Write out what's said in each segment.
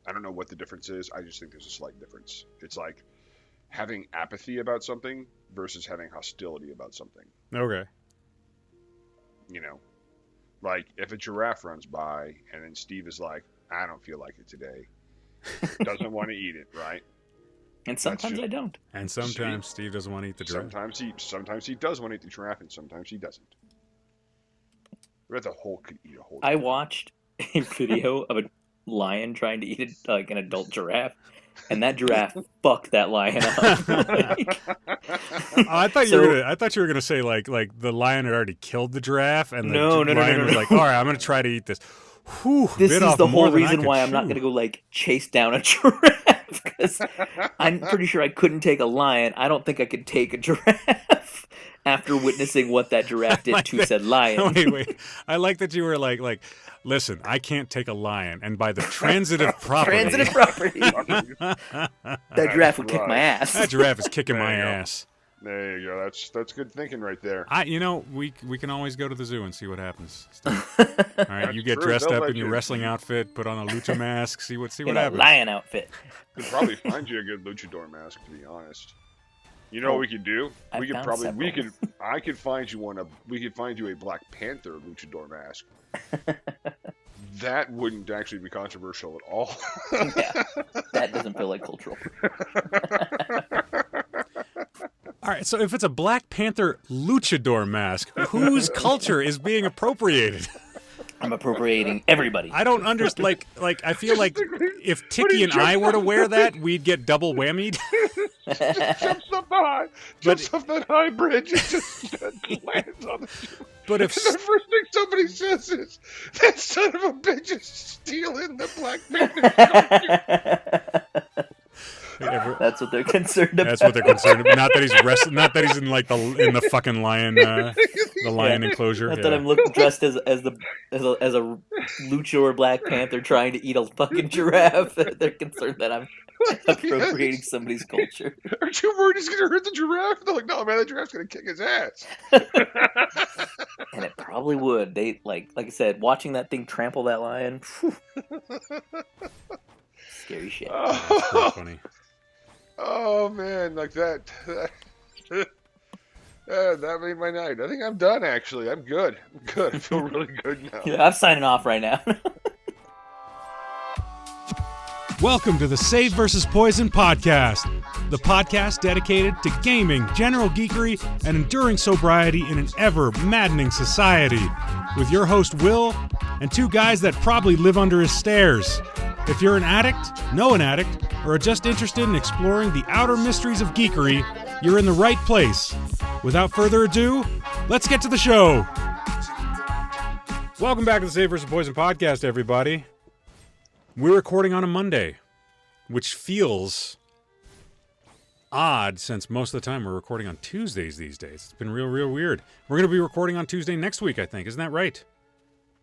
I don't know what the difference is. I just think there's a slight difference. It's like having apathy about something versus having hostility about something. Okay. You know, like if a giraffe runs by and then Steve is like, I don't feel like it today, doesn't want to eat it, right? And sometimes I don't. And sometimes Steve doesn't want to eat the giraffe. Sometimes he does want to eat the giraffe, and sometimes he doesn't. The whole could eat a whole. I watched a video of a lion trying to eat like an adult giraffe, and that giraffe fucked that lion up. I thought you were gonna say like the lion had already killed the giraffe, and the lion was like, all right, I'm gonna try to eat this. Whew, this is the whole reason why I'm not gonna go like chase down a giraffe, because I'm pretty sure I couldn't take a lion. I don't think I could take a giraffe after witnessing what that giraffe did to said lion. Wait. I like that you were like, listen, I can't take a lion, and by the transitive property. That giraffe would kick my ass. That giraffe is kicking my ass. There you go. That's good thinking right there. We can always go to the zoo and see what happens. All right, you get dressed up in your wrestling outfit, put on a lucha mask, see what happens. Lion outfit. Could probably find you a good luchador mask, to be honest. You know what we could do? I could find you one. We could find you a Black Panther luchador mask. That wouldn't actually be controversial at all. Yeah, that doesn't feel like cultural. All right, so if it's a Black Panther luchador mask, whose culture is being appropriated? I'm appropriating everybody. I don't understand. Like I feel like if Tiki and I were to wear that, we'd get double whammied. Jumps off that high bridge and just lands on the ship. But if the first thing somebody says is, that son of a bitch is stealing the Black Panther. That's what they're concerned about. That's what they're concerned about. Not that he's not that he's in like in the fucking lion the lion enclosure. Not that I'm dressed as a lucha or Black Panther trying to eat a fucking giraffe. They're concerned that I'm appropriating somebody's culture. Aren't you worried he's gonna hurt the giraffe? They're like, no man, that giraffe's gonna kick his ass. And it probably would. They like I said, watching that thing trample that lion. Scary shit. That's pretty funny. Oh man, like that made my night. I think I'm done. Actually, I'm good. I feel really good now. Yeah, I'm signing off right now. Welcome to the Save vs. Poison podcast, the podcast dedicated to gaming, general geekery, and enduring sobriety in an ever maddening society, with your host Will and two guys that probably live under his stairs. If you're an addict, know an addict, or are just interested in exploring the outer mysteries of geekery, you're in the right place. Without further ado, let's get to the show. Welcome back to the Save vs. Poison podcast, everybody. We're recording on a Monday, which feels odd since most of the time we're recording on Tuesdays these days. It's been real weird. We're going to be recording on Tuesday next week, I think. Isn't that right?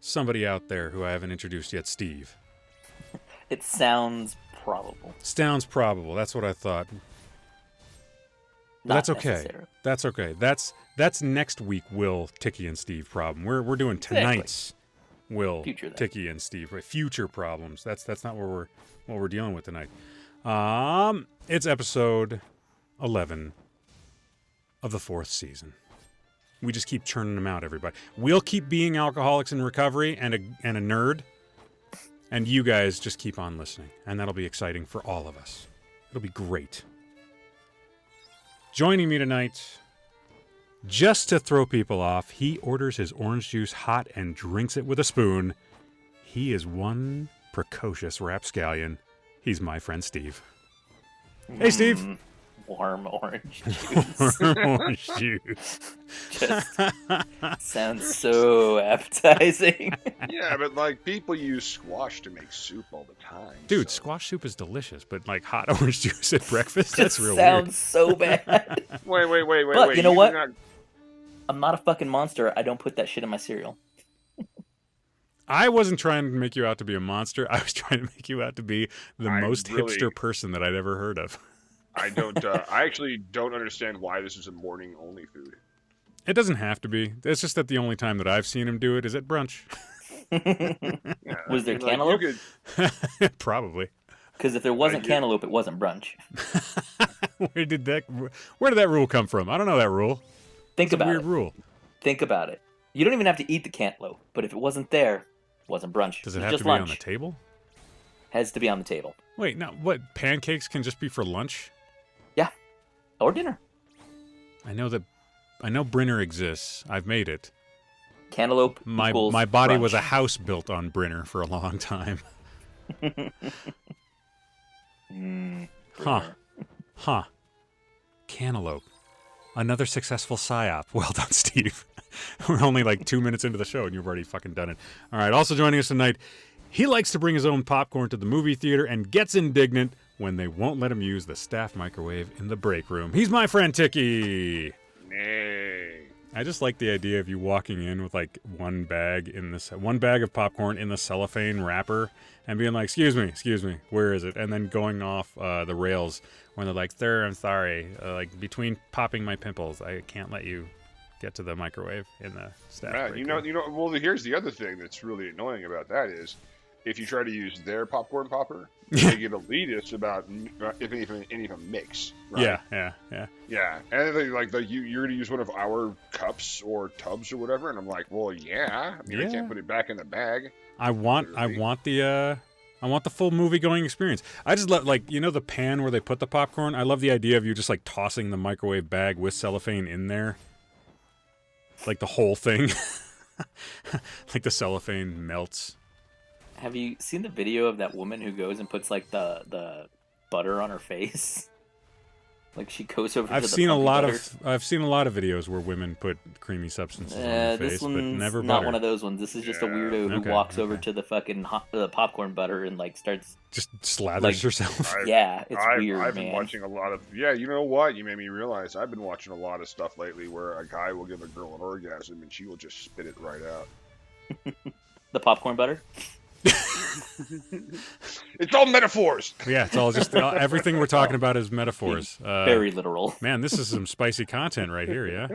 Somebody out there who I haven't introduced yet, Steve. It sounds probable. Sounds probable. That's what I thought. That's okay. That's okay. That's next week. Will, Tiki, and Steve problem. We're doing tonight's Will, Tiki, and Steve. Right? Future problems. That's not what we're dealing with tonight. It's episode 11 of the 4th season. We just keep churning them out, everybody. We'll keep being alcoholics in recovery and a nerd. And you guys just keep on listening, and that'll be exciting for all of us. It'll be great. Joining me tonight, just to throw people off, he orders his orange juice hot and drinks it with a spoon. He is one precocious rapscallion. He's my friend Steve. Hey, Steve. Warm orange juice. Warm orange juice. Just sounds so appetizing. Yeah, but like people use squash to make soup all the time. Dude, squash soup is delicious, but like hot orange juice at breakfast, that's real sounds so bad. Wait. But you know what? I'm not a fucking monster. I don't put that shit in my cereal. I wasn't trying to make you out to be a monster. I was trying to make you out to be the most hipster person that I'd ever heard of. I don't. I actually don't understand why this is a morning-only food. It doesn't have to be. It's just that the only time that I've seen him do it is at brunch. Was there cantaloupe? Probably. Because if there wasn't cantaloupe, it wasn't brunch. Where did that rule come from? I don't know that rule. Think about it. Weird rule. Think about it. You don't even have to eat the cantaloupe, but if it wasn't there, it wasn't brunch. Does it have to be on the table? Has to be on the table. Wait, no. What? Pancakes can just be for lunch? Yeah, or dinner. I know Brinner exists. I've made it. Cantaloupe. My body brunch. was a house built on Brinner for a long time. Huh. Cantaloupe. Another successful psyop. Well done, Steve. We're only like 2 minutes into the show and you've already fucking done it. All right, also joining us tonight, he likes to bring his own popcorn to the movie theater and gets indignant when they won't let him use the staff microwave in the break room. He's my friend Tiki. Nay. I just like the idea of you walking in with like one bag of popcorn in the cellophane wrapper and being like, excuse me, where is it? And then going off the rails when they're like, sir, I'm sorry, like between popping my pimples, I can't let you get to the microwave in the staff. Right, you know. Well, here's the other thing that's really annoying about that is, if you try to use their popcorn popper, they get elitist about if any of them mix. Right? Yeah. And they you're going to use one of our cups or tubs or whatever, and I'm like, well, yeah. I mean, I can't put it back in the bag. I want the full movie going experience. I just love the pan where they put the popcorn. I love the idea of you just like tossing the microwave bag with cellophane in there, like the whole thing, like the cellophane melts. Have you seen the video of that woman who goes and puts like the butter on her face? Like she goes over. I've seen a lot of videos where women put creamy substances on their face, but never butter. Not one of those ones. This is just a weirdo who walks over to the fucking popcorn butter and like starts just slathers herself. It's weird. I've been watching a lot of. Yeah, you know what? You made me realize I've been watching a lot of stuff lately where a guy will give a girl an orgasm and she will just spit it right out. The popcorn butter. It's all metaphors. Yeah, it's all just everything we're talking about is metaphors. Very literal. Man, this is some spicy content right here. Yeah.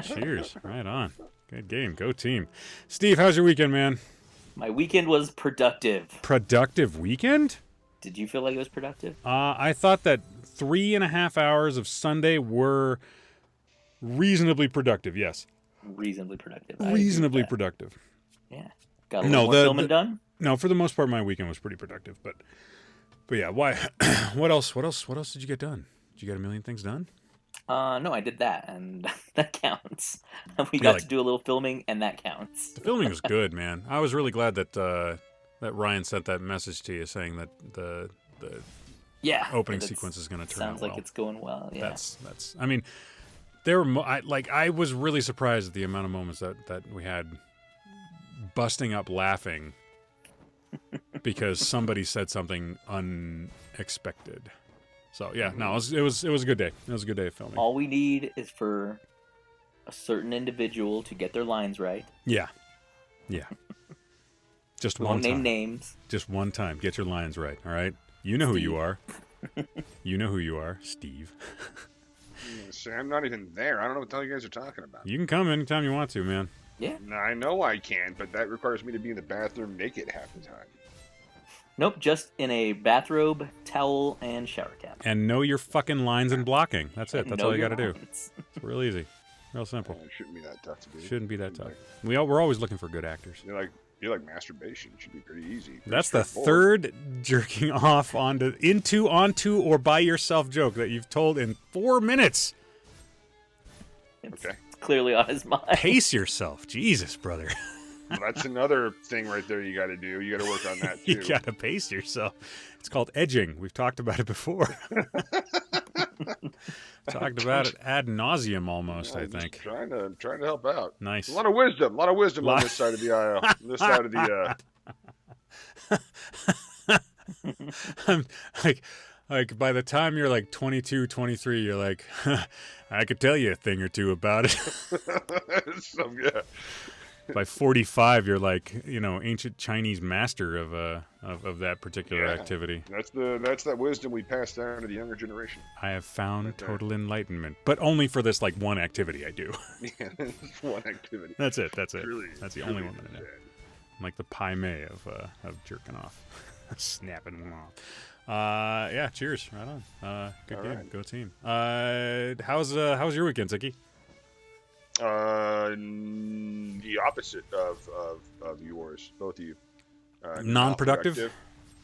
Cheers. Right on. Good game. Go team. Steve, how's your weekend, man? My weekend was productive. Productive weekend? Did you feel like it was productive? I thought that 3.5 hours of Sunday were reasonably productive. Yes. Reasonably productive. Reasonably productive. Yeah. Got a little more filming done? No, for the most part, my weekend was pretty productive. But yeah, why? What else did you get done? Did you get a million things done? No, I did that, and that counts. We got to do a little filming, and that counts. The filming was good, man. I was really glad that Ryan sent that message to you saying that the opening sequence is going to turn out well. Sounds like it's going well. Yeah. That's. I mean, there were I was really surprised at the amount of moments that we had busting up laughing because somebody said something unexpected. So yeah, no, it was a good day. It was a good day of filming. All we need is for a certain individual to get their lines right. Yeah. Just one time. Won't name names. Just one time. Get your lines right. All right. You know Steve. Who you are. You know who you are, Steve. I'm not even there. I don't know what the hell you guys are talking about. You can come anytime you want to, man. Yeah. I know I can, but that requires me to be in the bathroom naked half the time. Nope, just in a bathrobe, towel, and shower cap. And know your fucking lines and blocking. That's it. That's all you got to do. It's real easy. Real simple. It shouldn't be that tough to do. Shouldn't be that tough. We're always looking for good actors. You're like masturbation. It should be pretty easy. That's the third jerking off onto, or by yourself joke that you've told in 4 minutes. Okay. It's clearly on his mind. Pace yourself. Jesus, brother. Well, that's another thing right there you got to do. You got to work on that, too. You got to pace yourself. It's called edging. We've talked about it before. Talked about it ad nauseum almost, I think. Trying to help out. Nice. A lot of wisdom on this side of the aisle. This side of the... I'm like by the time you're like 22, 23, you're like, I could tell you a thing or two about it. So good. By 45, you're like, ancient Chinese master of that particular activity. That's that wisdom we pass down to the younger generation. I have found total enlightenment, but only for this like one activity I do. Yeah, this one activity. That's it. That's truly, the only one that I know. I'm like the Pai Mei of jerking off, snapping them off. Yeah, cheers. Right on. Good game. Right. Go team. How's your weekend, Zicky? The opposite of yours, both of you. Non-productive?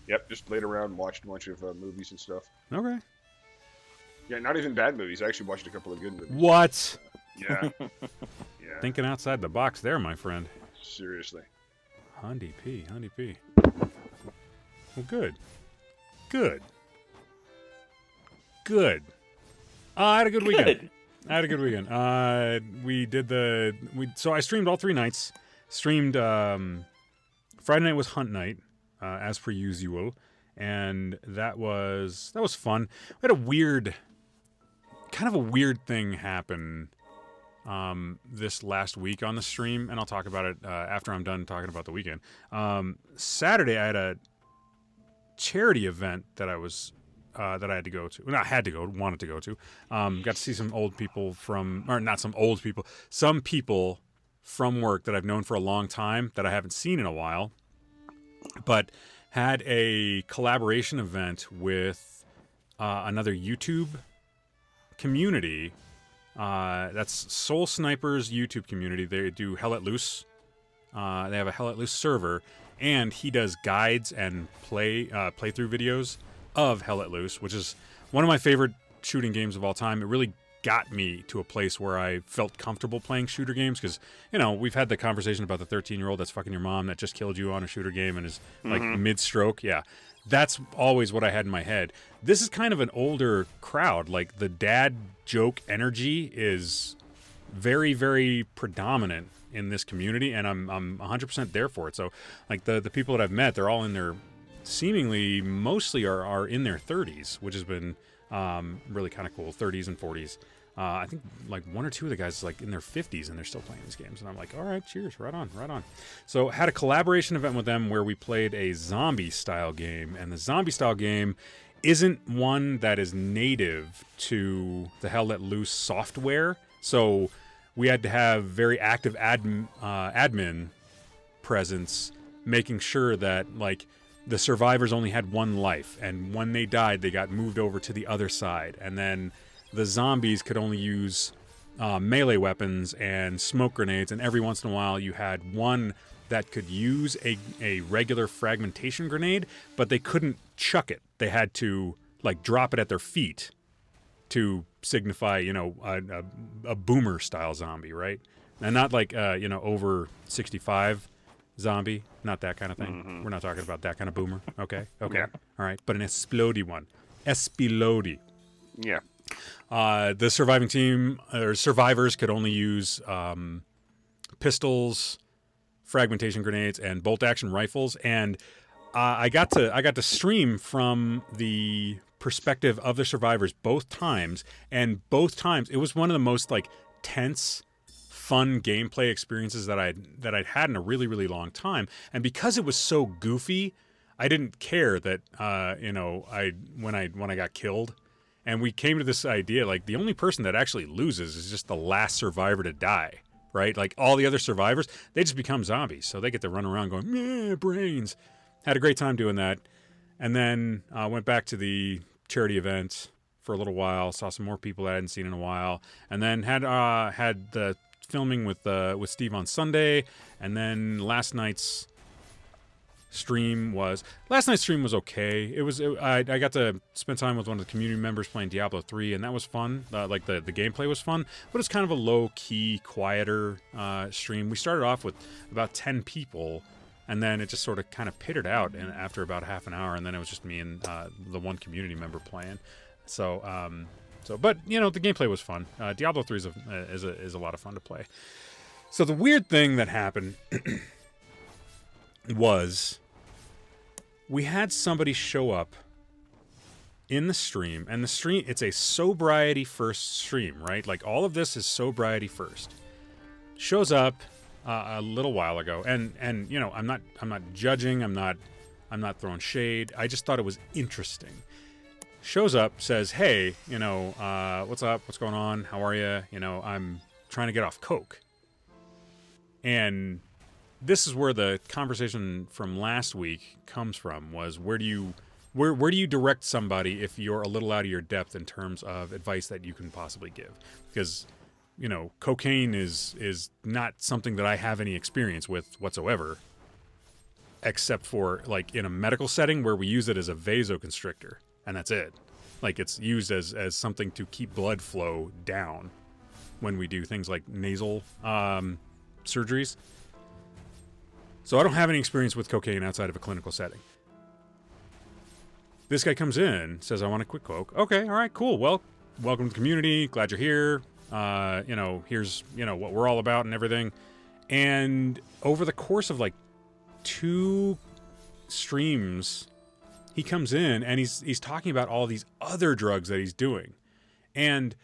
Yep, just laid around and watched a bunch of movies and stuff. Okay. Yeah, not even bad movies. I actually watched a couple of good movies. What? Yeah. Thinking outside the box there, my friend. Seriously. Hundy P. Well, good. I had a good weekend. So I streamed all 3 nights. Streamed Friday night was Hunt night, as per usual, and that was fun. We had a weird thing happen this last week on the stream, and I'll talk about it after I'm done talking about the weekend. Saturday I had a charity event that I had to go to. Well, wanted to go to. Got to see some people from work that I've known for a long time that I haven't seen in a while, but had a collaboration event with another YouTube community. That's Soul Sniper's YouTube community. They do Hell Let Loose. They have a Hell Let Loose server, and he does guides and playthrough videos of Hell Let Loose, which is one of my favorite shooting games of all time. It really got me to a place where I felt comfortable playing shooter games because, we've had the conversation about the 13-year-old that's fucking your mom that just killed you on a shooter game and is like mid-stroke. Yeah, that's always what I had in my head. This is kind of an older crowd. Like, the dad joke energy is very, very predominant in this community, and I'm 100% there for it. So, like, the people that I've met, they're all in their seemingly mostly are in their 30s, which has been really kind of cool. 30s and 40s. I think like 1 or 2 of the guys like in their 50s and they're still playing these games, and I'm like, all right, cheers, right on. So had a collaboration event with them where we played a zombie style game, and the zombie style game isn't one that is native to the Hell Let Loose software. So we had to have very active admin presence, making sure that like the survivors only had 1 life, and when they died, they got moved over to the other side, and then the zombies could only use melee weapons and smoke grenades, and every once in a while you had one that could use a regular fragmentation grenade, but they couldn't chuck it. They had to like drop it at their feet to signify, a boomer style zombie, right? And not like over 65 zombie, not that kind of thing. Mm-hmm. We're not talking about that kind of boomer. Okay. Yeah. All right, but an explodey one. Explodey. Yeah. The surviving team or survivors could only use pistols, fragmentation grenades, and bolt action rifles. And I got to stream from the perspective of the survivors both times, and both times it was one of the most like tense, fun gameplay experiences that I'd had in a really, really long time. And because it was so goofy, I didn't care that when I got killed. And we came to this idea, like, the only person that actually loses is just the last survivor to die, right? Like, all the other survivors, they just become zombies. So they get to run around going, meh, brains. Had a great time doing that. And then went back to the charity event for a little while, saw some more people that I hadn't seen in a while. And then had the filming with Steve on Sunday. And then last night's stream was okay. I got to spend time with one of the community members playing Diablo 3, and that was fun. Like the gameplay was fun, but it's kind of a low-key, quieter stream. We started off with about 10 people, and then it just sort of kind of pittered out and after about half an hour, and then it was just me and the one community member playing. But the gameplay was fun. Diablo 3 is a lot of fun to play. So the weird thing that happened was we had somebody show up in the stream, and the stream, it's a sobriety first stream, right? Like, all of this is sobriety first. Shows up a little while ago, and I'm not judging, I'm not throwing shade. I just thought it was interesting. Shows up, says, "Hey, what's up? What's going on? How are you? I'm trying to get off coke." And this is where the conversation from last week comes from, was where do you where do you direct somebody if you're a little out of your depth in terms of advice that you can possibly give? Because, cocaine is not something that I have any experience with whatsoever, except for like in a medical setting where we use it as a vasoconstrictor, and that's it. Like it's used as something to keep blood flow down when we do things like nasal surgeries. So I don't have any experience with cocaine outside of a clinical setting. This guy comes in, says, I want to quit coke. Okay, all right, cool. Well, welcome to the community. Glad you're here. Here's, what we're all about and everything. And over the course of like 2 streams, he comes in and he's talking about all these other drugs that he's doing. And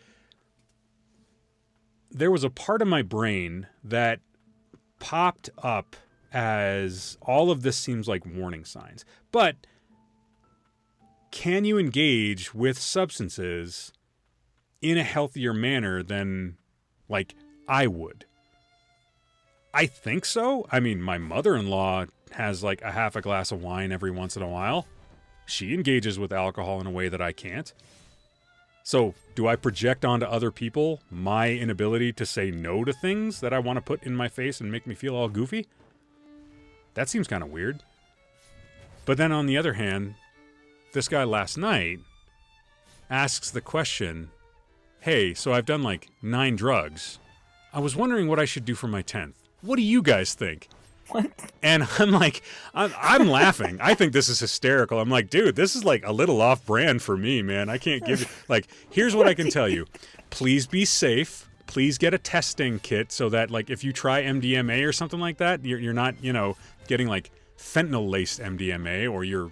there was a part of my brain that popped up as all of this seems like warning signs. But can you engage with substances in a healthier manner than, like, I would? I think so. I mean, my mother-in-law has, like, a half a glass of wine every once in a while. She engages with alcohol in a way that I can't. So, do I project onto other people my inability to say no to things that I want to put in my face and make me feel all goofy? That seems kind of weird. But then on the other hand, this guy last night asks the question, hey, so I've done like 9 drugs. I was wondering what I should do for my 10th. What do you guys think? What? And I'm like, I'm laughing. I think this is hysterical. I'm like, dude, this is like a little off brand for me, man. I can't give you, like, here's what I can tell you. Please be safe. Please get a testing kit so that, like, if you try MDMA or something like that, you're not, getting like fentanyl-laced MDMA or you're,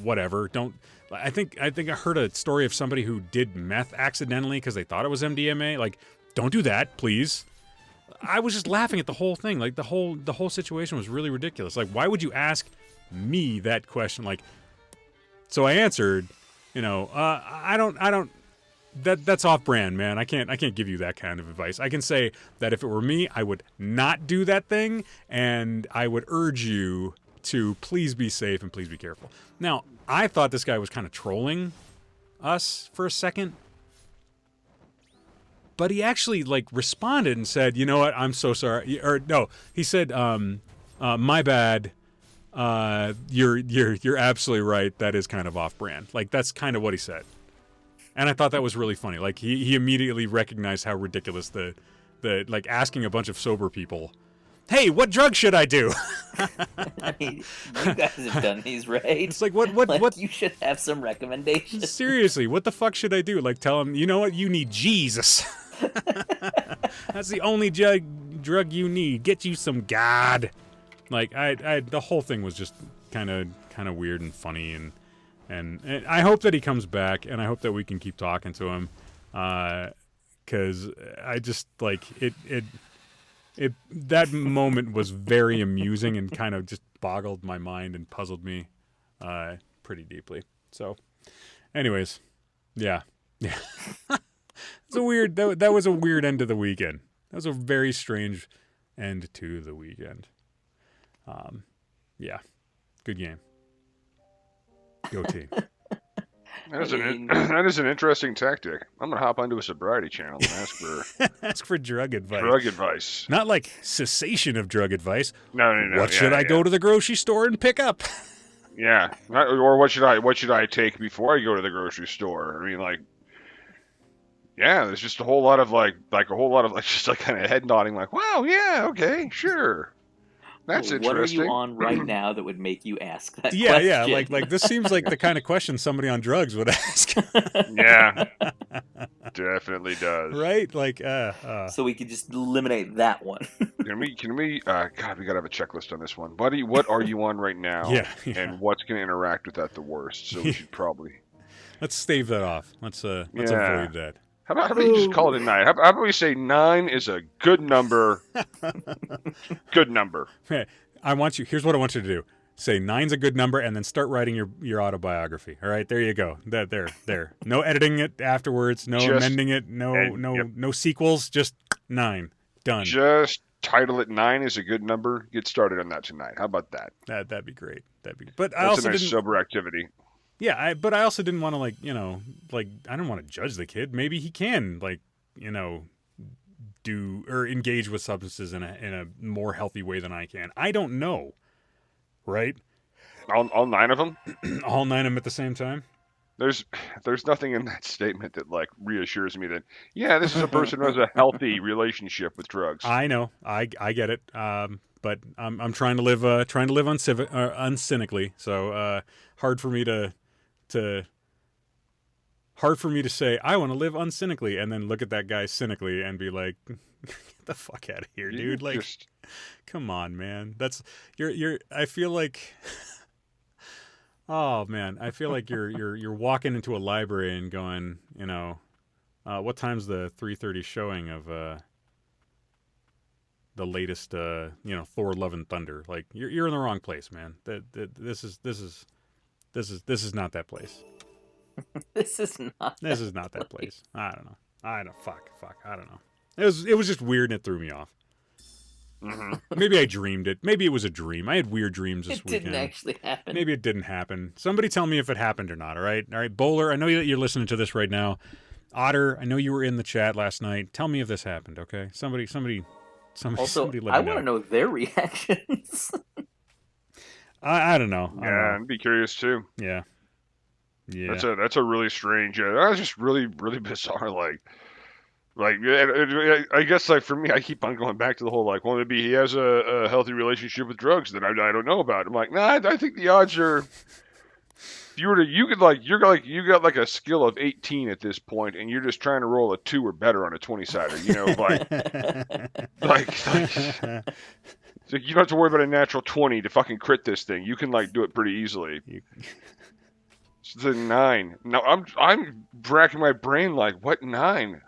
whatever. Don't. I think I heard a story of somebody who did meth accidentally because they thought it was MDMA. Like, don't do that, please. I was just laughing at the whole thing. Like, the whole situation was really ridiculous. Like, why would you ask me that question? Like, so I answered, I don't. That's off-brand, man. I can't give you that kind of advice. I can say that if it were me, I would not do that thing, and I would urge you to please be safe and please be careful. Now, I thought this guy was kind of trolling us for a second, but he actually like responded and said, "You know what? I'm so sorry." Or no, he said, "My bad. You're absolutely right. That is kind of off-brand." Like that's kind of what he said. And I thought that was really funny. Like he immediately recognized how ridiculous the like asking a bunch of sober people, "Hey, what drug should I do?" I mean, you guys have done these, right? It's like what you should have some recommendations. Seriously, what the fuck should I do? Like tell him, you know what, you need Jesus. That's the only drug you need. Get you some God. Like I the whole thing was just kind of weird and funny and I hope that he comes back, and I hope that we can keep talking to him, because I just, like, it that moment was very amusing and kind of just boggled my mind and puzzled me pretty deeply. So, anyways, yeah. It's a weird, that was a weird end to the weekend. That was a very strange end to the weekend. Yeah, good game. Go team. That is an interesting tactic. I'm gonna hop onto a sobriety channel and ask for drug advice. Drug advice, not like cessation of drug advice. No. What should I go to the grocery store and pick up? Yeah, or what should I take before I go to the grocery store? I mean, like, yeah, there's just a whole lot of like just like kind of head nodding, like, wow, yeah, okay, sure. That's interesting. What are you on right now that would make you ask that question? Yeah, like this seems like the kind of question somebody on drugs would ask. Yeah, definitely does. Right? Like, so we could just eliminate that one. Can we? God, we gotta have a checklist on this one, buddy. What are you on right now? Yeah. And what's gonna interact with that the worst? So we should probably let's stave that off. Let's avoid that. How about you just call it a 9? How about we say 9 is a good number? Good number. Hey, here's what I want you to do. Say 9's a good number and then start writing your autobiography. All right, there you go. There. No editing it afterwards, no amending it, no sequels, just 9. Done. Just title it 9 is a good number. Get started on that tonight. How about that? That'd be great. But I also a nice sober activity. Yeah, but I also didn't want to I don't want to judge the kid. Maybe he can do or engage with substances in a more healthy way than I can. I don't know, right? All 9 of them? All 9 of them at the same time? There's nothing in that statement that reassures me that this is a person who has a healthy relationship with drugs. I know, I get it, but I'm trying to live uncynically. So hard for me to say I want to live uncynically and then look at that guy cynically and be like, get the fuck out of here, dude! Come on, man. That's you're. I feel like. Oh man, I feel like you're walking into a library and going, what time's the 3:30 showing of the latest Thor: Love and Thunder? Like you're in the wrong place, man. This is not that place. This is not that place. I don't know. Fuck. I don't know. It was just weird and it threw me off. Mm-hmm. Maybe I dreamed it. Maybe it was a dream. I had weird dreams this weekend. It didn't actually happen. Maybe it didn't happen. Somebody tell me if it happened or not, all right? All right, Bowler, I know that you're listening to this right now. Otter, I know you were in the chat last night. Tell me if this happened, okay? Somebody let me know. I want to know their reactions. I don't know. I'd be curious too. Yeah. That's a really strange. That's just really, really bizarre. I guess for me, I keep on going back to the whole well, maybe he has a healthy relationship with drugs that I don't know about. I'm like, nah, I think the odds are. If you got a skill of 18 at this point, and you're just trying to roll a 2 or better on a 20-sider. So you don't have to worry about a natural 20 to fucking crit this thing. You can do it pretty easily. It's a 9. Now I'm racking my brain what 9?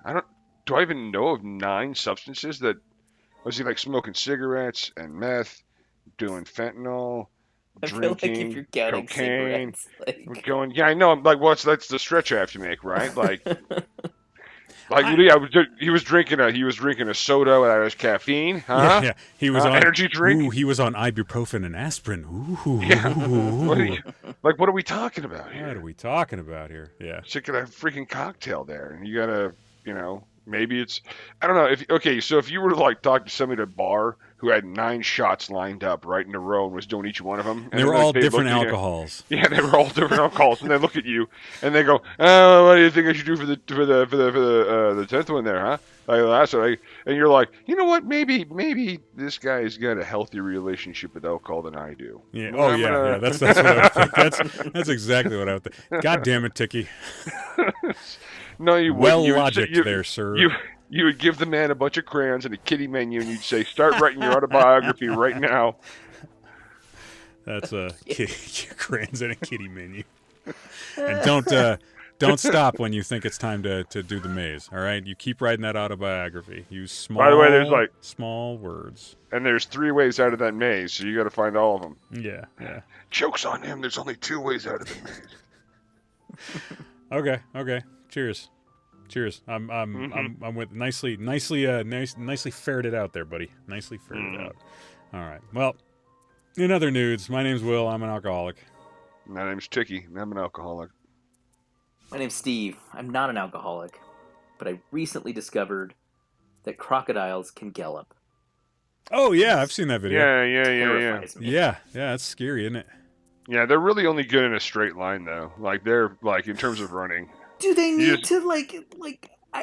Do I even know of 9 substances that was he smoking cigarettes and meth, doing fentanyl, drinking, feel like if you're counting cocaine, cigarettes, going. Yeah, I know. I'm that's the stretch I have to make, right? He was drinking a soda that has caffeine, huh? Yeah. He was on energy drink. Ooh, he was on ibuprofen and aspirin. Ooh. Yeah. What are we talking about here? What are we talking about here? Yeah. Sick of that freaking cocktail there, and you gotta, maybe it's, I don't know. So if you were to talk to somebody at a bar who had 9 shots lined up right in a row and was doing each one of them, they were all different alcohols. Yeah, they were all different alcohols, and they look at you and they go, "Oh, what do you think I should do for the 10th one there, huh?" And you're like, you know what? Maybe this guy's got a healthier relationship with alcohol than I do. Yeah. Yeah. That's what I would think. That's exactly what I would think. God damn it, Tiki. No, you wouldn't. Logicked there, sir. You would give the man a bunch of crayons and a kitty menu, and you'd say, "Start writing your autobiography right now." That's crayons and a kitty menu. And don't stop when you think it's time to do the maze. All right, you keep writing that autobiography. Use small. By the way, there's small words. And there's 3 ways out of that maze, so you got to find all of them. Yeah. Joke's on him. There's only 2 ways out of the maze. Okay. Cheers. I'm with nicely ferreted out there, buddy. Nicely ferreted out. All right. Well, in other news, my name's Will. I'm an alcoholic. My name's Tiki, and I'm an alcoholic. My name's Steve. I'm not an alcoholic, but I recently discovered that crocodiles can gallop. Oh yeah, I've seen that video. Yeah. Yeah, that's scary, isn't it? Yeah, they're really only good in a straight line though. They're in terms of running. Do they need to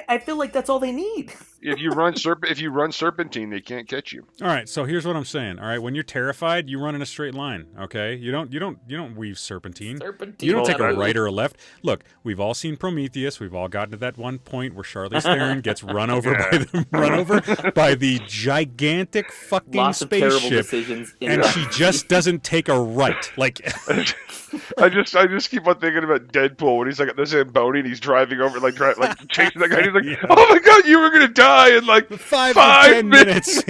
I feel like that's all they need. If you run serpentine, they can't catch you. All right, so here's what I'm saying. All right, when you're terrified, you run in a straight line. Okay, you don't weave serpentine. You don't take a right or a left. Look, we've all seen Prometheus. We've all gotten to that one point where Charlize Theron gets run over by the gigantic fucking spaceship, and she just doesn't take a right. I just keep on thinking about Deadpool when he's this Zamboni and he's driving over chasing that guy. He's like, yeah. "Oh my god, you were gonna die in 5 to 10 minutes."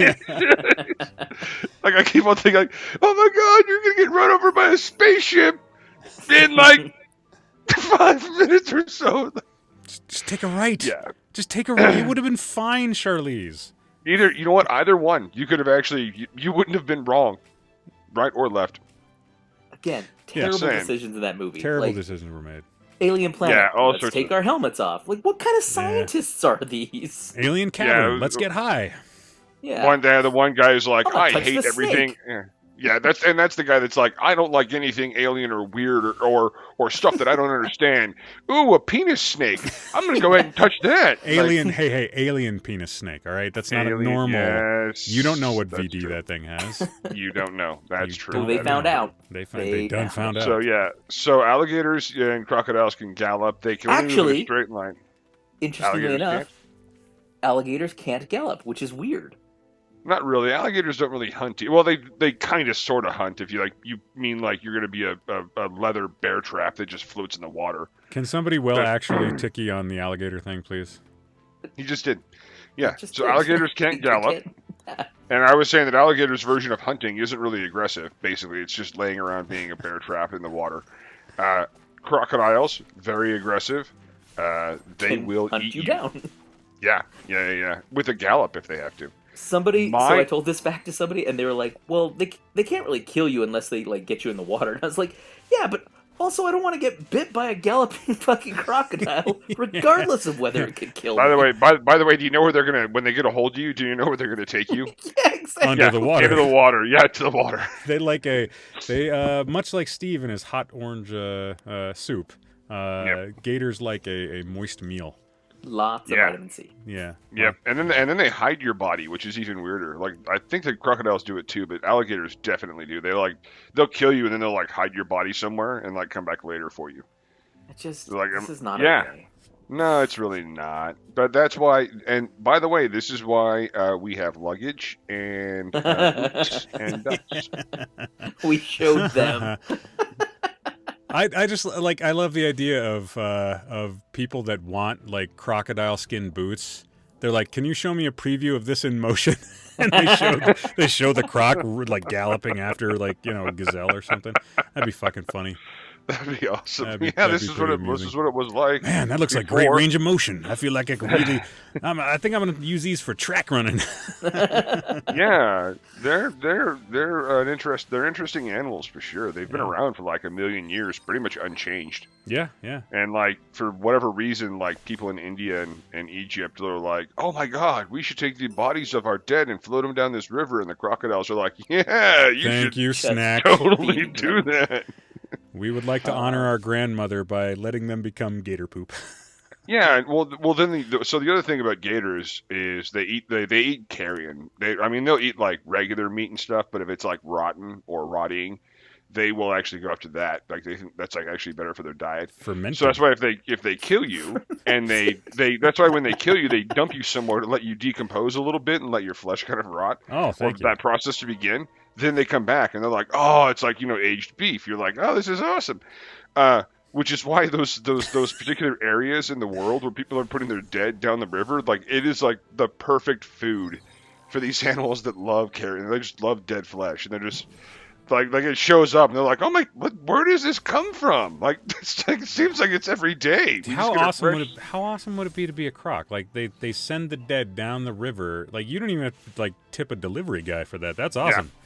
I keep on thinking, "Oh my god, you're gonna get run over by a spaceship in 5 minutes or so." Just take a right. Yeah. Just take a right. You would have been fine, Charlize. Either one. You could have actually. You wouldn't have been wrong, right or left. Again, terrible decisions in that movie. Terrible decisions were made. Alien planet. Let's take our helmets off. Like, what kind of scientists are these? Alien cavern. Let's get high. Yeah. The one guy is like, I hate everything. Yeah, that's the guy that's like, I don't like anything alien or weird or stuff that I don't understand. Ooh, a penis snake. I'm gonna go ahead and touch that. Alien, like, hey, alien penis snake. All right, that's not a normal. Yes, you don't know what VD that thing has. You don't know. That's true. Well, they found out. They found out. So yeah, alligators and crocodiles can gallop. They can move in a straight line. Interestingly enough, alligators can't gallop, which is weird. Not really. Alligators don't really hunt. Well, they kind of sort of hunt. If you mean like you're going to be a leather bear trap that just floats in the water. Can somebody actually ticky on the alligator thing, please? He just did. Yeah. So alligators can't gallop. And I was saying that alligators' version of hunting isn't really aggressive. Basically, it's just laying around being a bear trap in the water. Crocodiles, very aggressive. They will hunt eat you down. Yeah. With a gallop if they have to. So I told this back to somebody, and they were like, "Well, they can't really kill you unless they like get you in the water." And I was like, "Yeah, but also I don't want to get bit by a galloping fucking crocodile, regardless of whether it could kill me." By the way, do you know where when they get a hold of you? Do you know where they're going to take you? Yeah, exactly. Under the water. Into the water. Yeah, to the water. They much like Steve and his hot orange soup. Gators like a moist meal. Lots of vitamin C. Yeah. Yep. And then they hide your body, which is even weirder. Like, I think the crocodiles do it too, but alligators definitely do. They'll kill you and then they'll like hide your body somewhere and like come back later for you. It's just this is not okay. No, it's really not. But that's why. And by the way, this is why we have luggage and boots and ducks. We showed them. I just I love the idea of people that want like crocodile skin boots. They're like, "Can you show me a preview of this in motion?" And they show the croc like galloping after like a gazelle or something. That'd be fucking funny. That'd be awesome. This is what it was like. Man, that looks like great range of motion. I feel like I could really. I think I'm gonna use these for track running. Yeah, they're interesting animals for sure. They've been around for like 1 million years, pretty much unchanged. Yeah. And like for whatever reason, like people in India and Egypt are like, "Oh my God, we should take the bodies of our dead and float them down this river." And the crocodiles are like, "Yeah, you snack. Totally do that." We would like to honor our grandmother by letting them become gator poop. Yeah, well, then so the other thing about gators is they eat carrion. They'll eat like regular meat and stuff, but if it's like rotten or rotting, they will actually go after that. Like they think that's like actually better for their diet. Fermented. So that's why if they kill you and that's why when they kill you, they dump you somewhere to let you decompose a little bit and let your flesh kind of rot. Oh, thank you. That process to begin. Then they come back and they're like, "Oh, it's like aged beef." You're like, "Oh, this is awesome," which is why those particular areas in the world where people are putting their dead down the river, like it is like the perfect food for these animals that love carrion. They just love dead flesh, and they're just like it shows up and they're like, "Oh my, where does this come from?" Like it seems like it's every day. How awesome would it be to be a croc? Like they send the dead down the river. Like you don't even have to like tip a delivery guy for that. That's awesome. Yeah.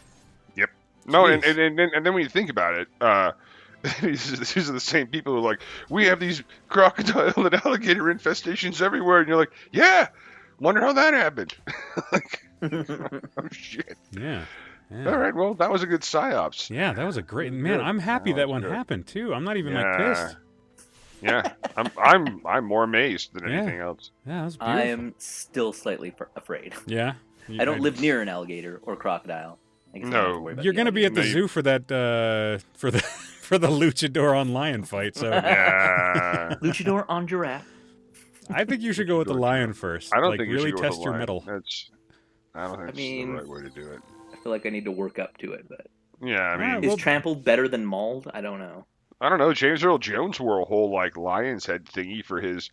Yep. No, and then when you think about it, these are the same people who are like, "We have these crocodile and alligator infestations everywhere," and you're like, "Yeah, wonder how that happened." Like, oh shit. Yeah. All right, well, that was a good psyops. Yeah, that was a great man. I'm happy that one happened too. I'm not even like pissed. Yeah, I'm more amazed than anything else. Yeah, that was beautiful. I am still slightly afraid. Yeah. I don't live near an alligator or crocodile. No, you're going to be at the zoo for that for the luchador on lion fight. So yeah, luchador on giraffe. I think you should go with the lion first. I don't think really you should test go with your the mettle. I don't think it's the right way to do it. I feel like I need to work up to it, but yeah, is trampled better than mauled? I don't know. I don't know. James Earl Jones wore a whole like lion's head thingy for his,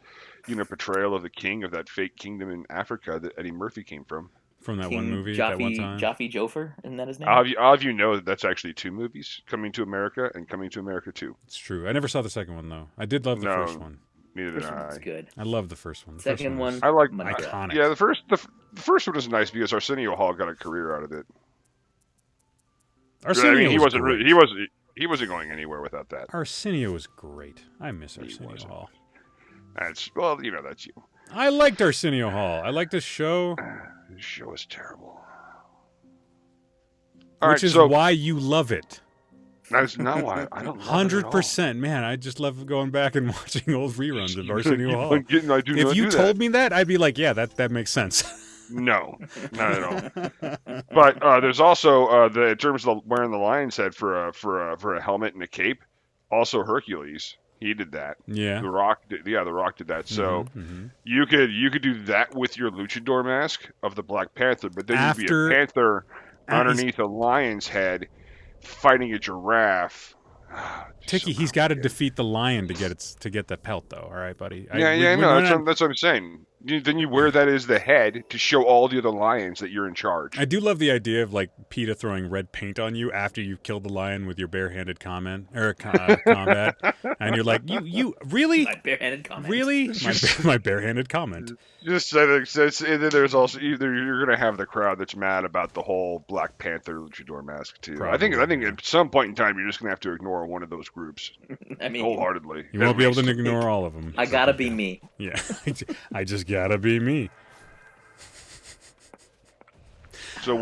portrayal of the king of that fake kingdom in Africa that Eddie Murphy came from. From that one movie, that one time. Jaffe Joffer, isn't that his name? All of you know that's actually 2 movies, Coming to America and Coming to America 2. It's true. I never saw the second one, though. I did love the first one. Neither did I. It's good. I love the first one. Second one, I like iconic. Yeah, the first one was nice because Arsenio Hall got a career out of it. Arsenio He wasn't going anywhere without that. Arsenio was great. I miss Arsenio Hall. That's that's you. I liked Arsenio Hall. I liked his show. His show is terrible. Which is why you love it. That's not why I don't love 100%. Man, I just love going back and watching old reruns of Arsenio Hall. If you told me that, I'd be like, yeah, that makes sense. No, not at all. But there's also in terms of wearing the lion's head for a helmet and a cape. Also Hercules, he did that. Yeah. The Rock did that. So you could do that with your luchador mask of the Black Panther, but then you'd be a panther underneath a lion's head fighting a giraffe. Tiki, he's got to defeat the lion to get the pelt, though. All right, buddy. That's what I'm saying. Then you wear that as the head to show all the other lions that you're in charge. I do love the idea of like PETA throwing red paint on you after you've killed the lion with your barehanded combat, and you're like, you really? My barehanded comment. Really? My barehanded comment. Just and then there's also you're gonna have the crowd that's mad about the whole Black Panther luchador mask too. Probably, I think at some point in time you're just gonna have to ignore one of those groups. I mean, wholeheartedly. You won't be able to ignore all of them. I gotta be me. Yeah, I just gotta be me. So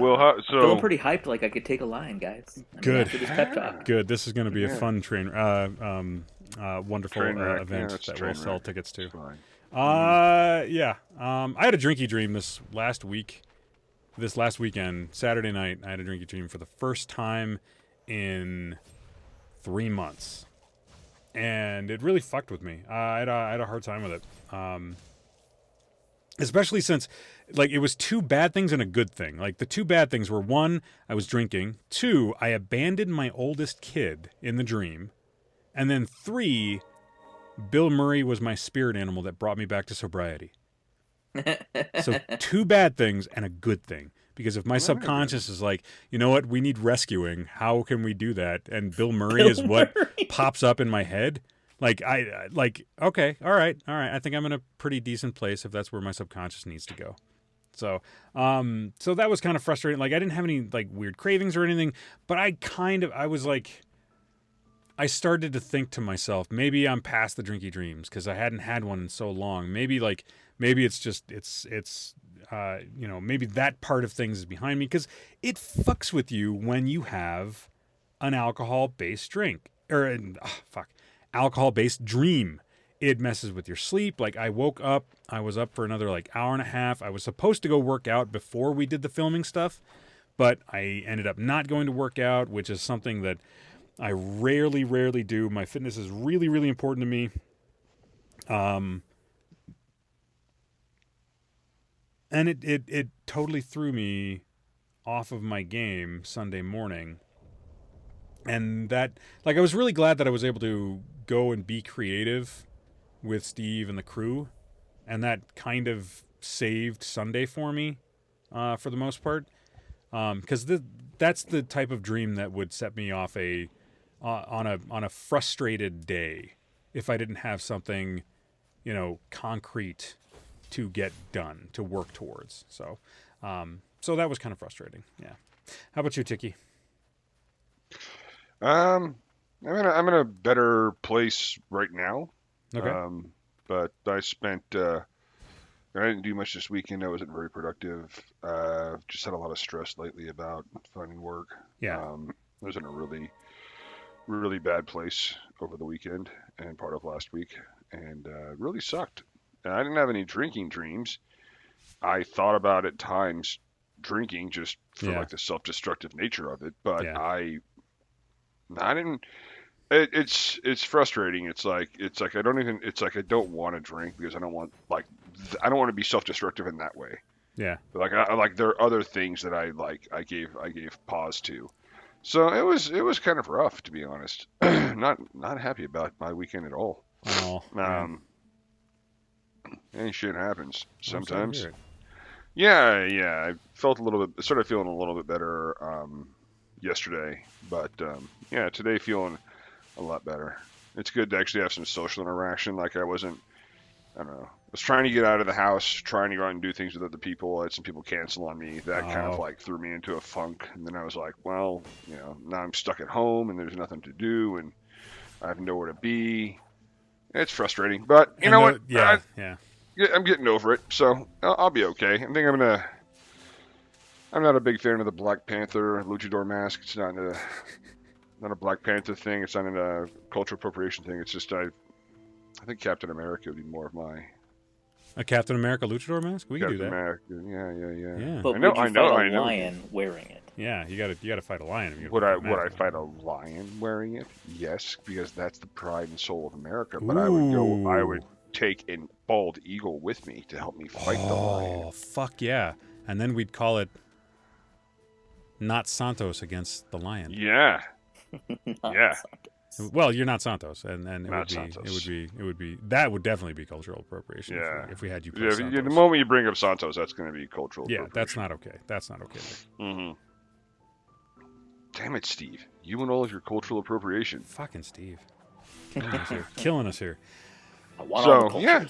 feeling pretty hyped, like I could take a lion, guys. Good. After this pep talk. Good. This is going to be a fun wonderful event that we'll sell tickets to. Yeah. I had a drinky dream this last weekend, Saturday night. I had a drinky dream for the first time in 3 months, and it really fucked with me. I had a hard time with it. Especially since, like, it was 2 bad things and a good thing. Like, the 2 bad things were, 1, I was drinking. 2, I abandoned my oldest kid in the dream. And then 3, Bill Murray was my spirit animal that brought me back to sobriety. So 2 bad things and a good thing. Because if my subconscious is like, you know what, we need rescuing, how can we do that? And Bill Murray is what pops up in my head. Okay, all right. I think I'm in a pretty decent place if that's where my subconscious needs to go. So that was kind of frustrating. Like, I didn't have any like weird cravings or anything, but I started to think to myself, maybe I'm past the drinky dreams because I hadn't had one in so long. Maybe it's just maybe that part of things is behind me because it fucks with you when you have an alcohol-based drink or alcohol-based dream. It messes with your sleep. Like, I woke up, I was up for another like hour and a half. I was supposed to go work out before we did the filming stuff, but I ended up not going to work out, which is something that I rarely do. My fitness is really, really important to me. And it totally threw me off of my game Sunday morning. And that, like, I was really glad that I was able to go and be creative with Steve and the crew. And that kind of saved Sunday for me, for the most part. Because that's the type of dream that would set me off on a frustrated day if I didn't have something, concrete to get done, to work towards. So that was kind of frustrating. Yeah. How about you, Tiki? I'm in a better place right now. Okay. But I didn't do much this weekend. I wasn't very productive. Just had a lot of stress lately about finding work. Yeah. I was in a really, really bad place over the weekend and part of last week, and really sucked. And I didn't have any drinking dreams. I thought about at times drinking just for like the self-destructive nature of it, but I didn't. It's frustrating. It's like I don't want to drink because I don't want to be self-destructive in that way. Yeah. But there are other things that I gave pause to. So it was kind of rough, to be honest. Not happy about my weekend at all. Oh. And shit happens sometimes. Yeah. I started feeling a little bit better yesterday, but today feeling a lot better. It's good to actually have some social interaction. Like I don't know. was trying to get out of the house, trying to go out and do things with other people. I had some people cancel on me. That kind of like threw me into a funk. And then I was like, well, now I'm stuck at home and there's nothing to do and I have nowhere to be. It's frustrating, but you know what? Yeah, I'm getting over it, so I'll be okay. I think I'm not a big fan of the Black Panther luchador mask. It's not a Black Panther thing. It's not a cultural appropriation thing. It's just I think Captain America would be more of my. A Captain America luchador mask? We can do that. America. Yeah. But would you fight a lion wearing it? Yeah, you gotta fight a lion. Would I fight a lion wearing it? Yes, because that's the pride and soul of America. But I would take a bald eagle with me to help me fight the lion. Oh, fuck yeah. And then we'd call it Not Santos against the lion. Yeah. Yeah. Well, you're not Santos, and it would be that would definitely be cultural appropriation. Yeah. If we had you. Yeah. The moment you bring up Santos, that's going to be cultural. Yeah, that's not okay. That's not okay. Mm-hmm. Damn it, Steve! You and all of your cultural appropriation. Fucking Steve, killing us here. So yeah,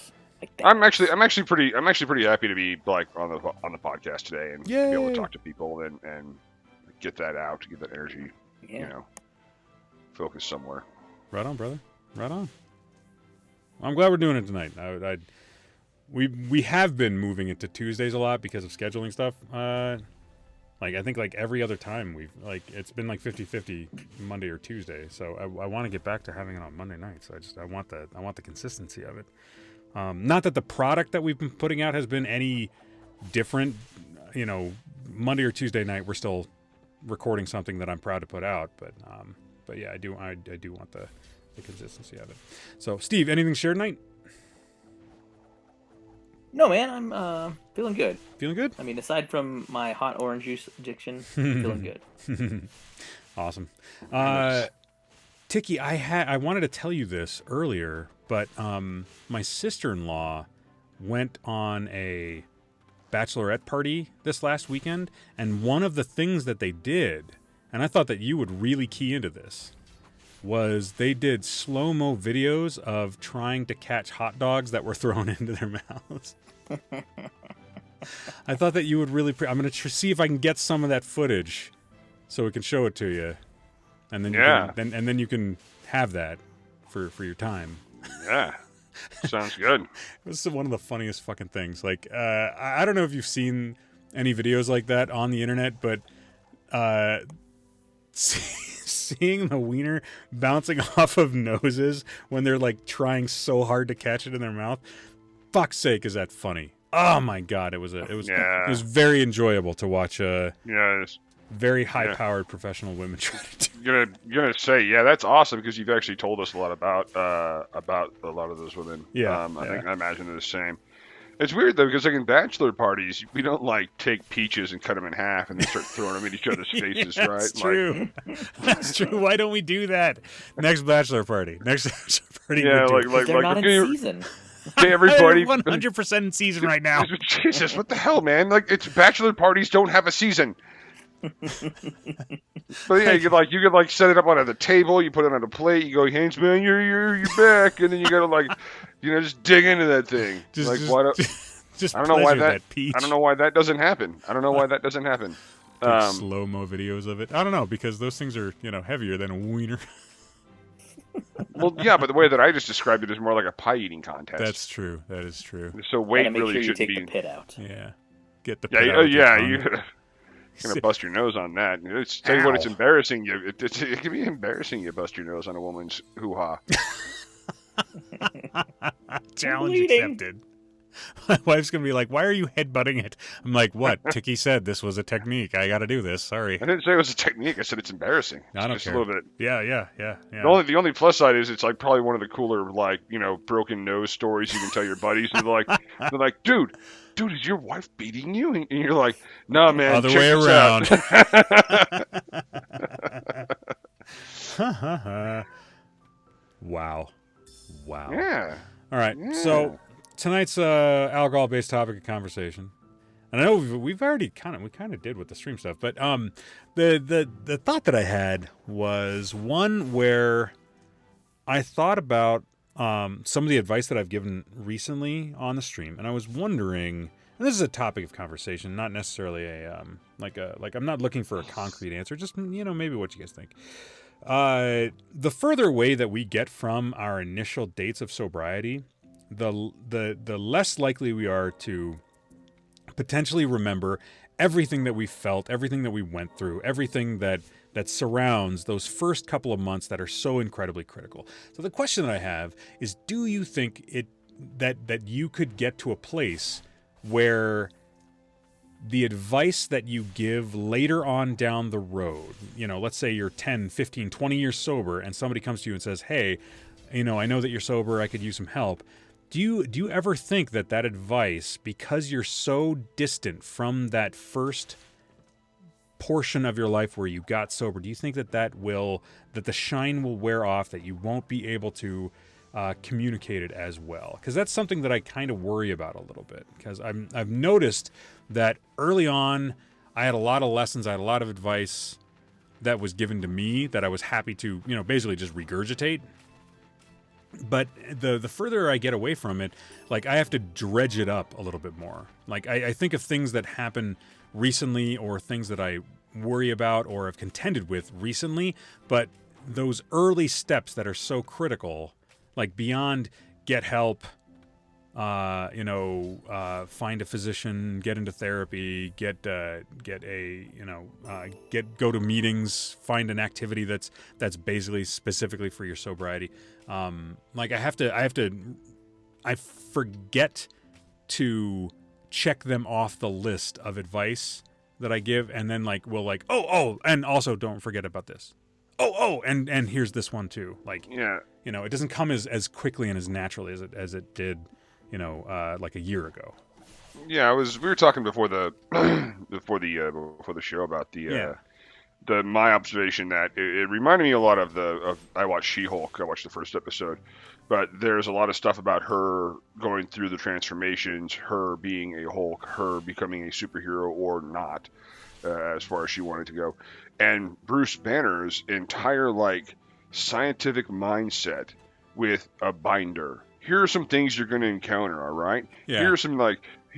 I'm actually pretty happy to be like on the podcast today and be able to talk to people and get that out, to get that energy, focus somewhere. Right on, brother. Right on. I'm glad we're doing it tonight. We have been moving it to Tuesdays a lot because of scheduling stuff. I think every other time it's been 50-50 Monday or Tuesday. So I want to get back to having it on Monday nights. I want the consistency of it. Not that the product that we've been putting out has been any different. Monday or Tuesday night we're still recording something that I'm proud to put out. But yeah, I do want the consistency of it. So Steve, anything shared tonight? No, man, I'm feeling good. Feeling good? I mean, aside from my hot orange juice addiction, feeling good. Awesome. Tiki, I wanted to tell you this earlier, but my sister-in-law went on a bachelorette party this last weekend, and one of the things that they did, and I thought that you would really key into this, was they did slow-mo videos of trying to catch hot dogs that were thrown into their mouths. I thought that you would really... I'm going to see if I can get some of that footage so we can show it to you. And then then you can have that for your time. Yeah. Sounds good. This is one of the funniest fucking things. I don't know if you've seen any videos like that on the internet, but seeing the wiener bouncing off of noses when they're trying so hard to catch it in their mouth, fuck's sake, is that funny? Oh my god, it was very enjoyable to watch. Very high-powered professional women try to do. You're gonna say, that's awesome, because you've actually told us a lot about a lot of those women. Yeah, I imagine they're the same. It's weird though, because in bachelor parties, we don't take peaches and cut them in half and then start throwing them in each other's faces, right? That's true. That's true. Why don't we do that next bachelor party? Next bachelor party. Yeah, they're not in season. Okay, everybody, 100% in season right now. Jesus, what the hell, man? It's bachelor parties don't have a season. But yeah, you could set it up on the table. You put it on a plate. You go, Haynes, man, you're back, and then you gotta just dig into that thing. I don't know why I don't know why that doesn't happen. Slow mo videos of it. I don't know, because those things are heavier than a wiener. Well, yeah, but the way that I just described it is more like a pie eating contest. That's true. That is true. So weight really shouldn't be. Take the pit out. Yeah, get the pit out. You're gonna bust your nose on that. Tell you what, it's embarrassing. It can be embarrassing. You bust your nose on a woman's hoo-ha. Challenge accepted. My wife's gonna be like, "Why are you headbutting it?" I'm like, "What?" Tiki said this was a technique. I got to do this. Sorry. I didn't say it was a technique. I said it's embarrassing. I don't care. A little bit. Yeah. The only plus side is it's probably one of the cooler broken nose stories you can tell your buddies. And they're like, dude, is your wife beating you? And you're like, nah, man. Other way around. Wow. Yeah. All right. Yeah. So tonight's alcohol-based topic of conversation, and I know we've already kind of did with the stream stuff, but the thought that I had was one where I thought about some of the advice that I've given recently on the stream, and I was wondering, and this is a topic of conversation, not necessarily a like I'm not looking for a concrete answer, just maybe what you guys think. The further away that we get from our initial dates of sobriety, the less likely we are to potentially remember everything that we felt, everything that we went through, everything that surrounds those first couple of months that are so incredibly critical. So the question that I have is, do you think that you could get to a place where the advice that you give later on down the road, let's say you're 10, 15, 20 years sober and somebody comes to you and says, hey, I know that you're sober, I could use some help. Do you ever think that advice, because you're so distant from that first portion of your life where you got sober, do you think that the shine will wear off, that you won't be able to communicate it as well? Because that's something that I kind of worry about a little bit, because I've noticed that early on I had a lot of lessons, I had a lot of advice that was given to me that I was happy to basically just regurgitate. But the further I get away from it, like, I have to dredge it up a little bit more. Like, I think of things that happen recently, or things that I worry about or have contended with recently, but those early steps that are so critical, like beyond get help, find a physician, get into therapy, go to meetings, find an activity that's basically specifically for your sobriety. I forget to check them off the list of advice that I give, and then and also don't forget about this. And here's this one too. It doesn't come as quickly and as naturally as it did, like a year ago. Yeah, we were talking before the before the show about my observation that it reminded me a lot of I watched She-Hulk. I watched the first episode, but there's a lot of stuff about her going through the transformations, her being a Hulk, her becoming a superhero or not, as far as she wanted to go, and Bruce Banner's entire scientific mindset with a binder. Here are some things you're going to encounter. All right. Yeah. Here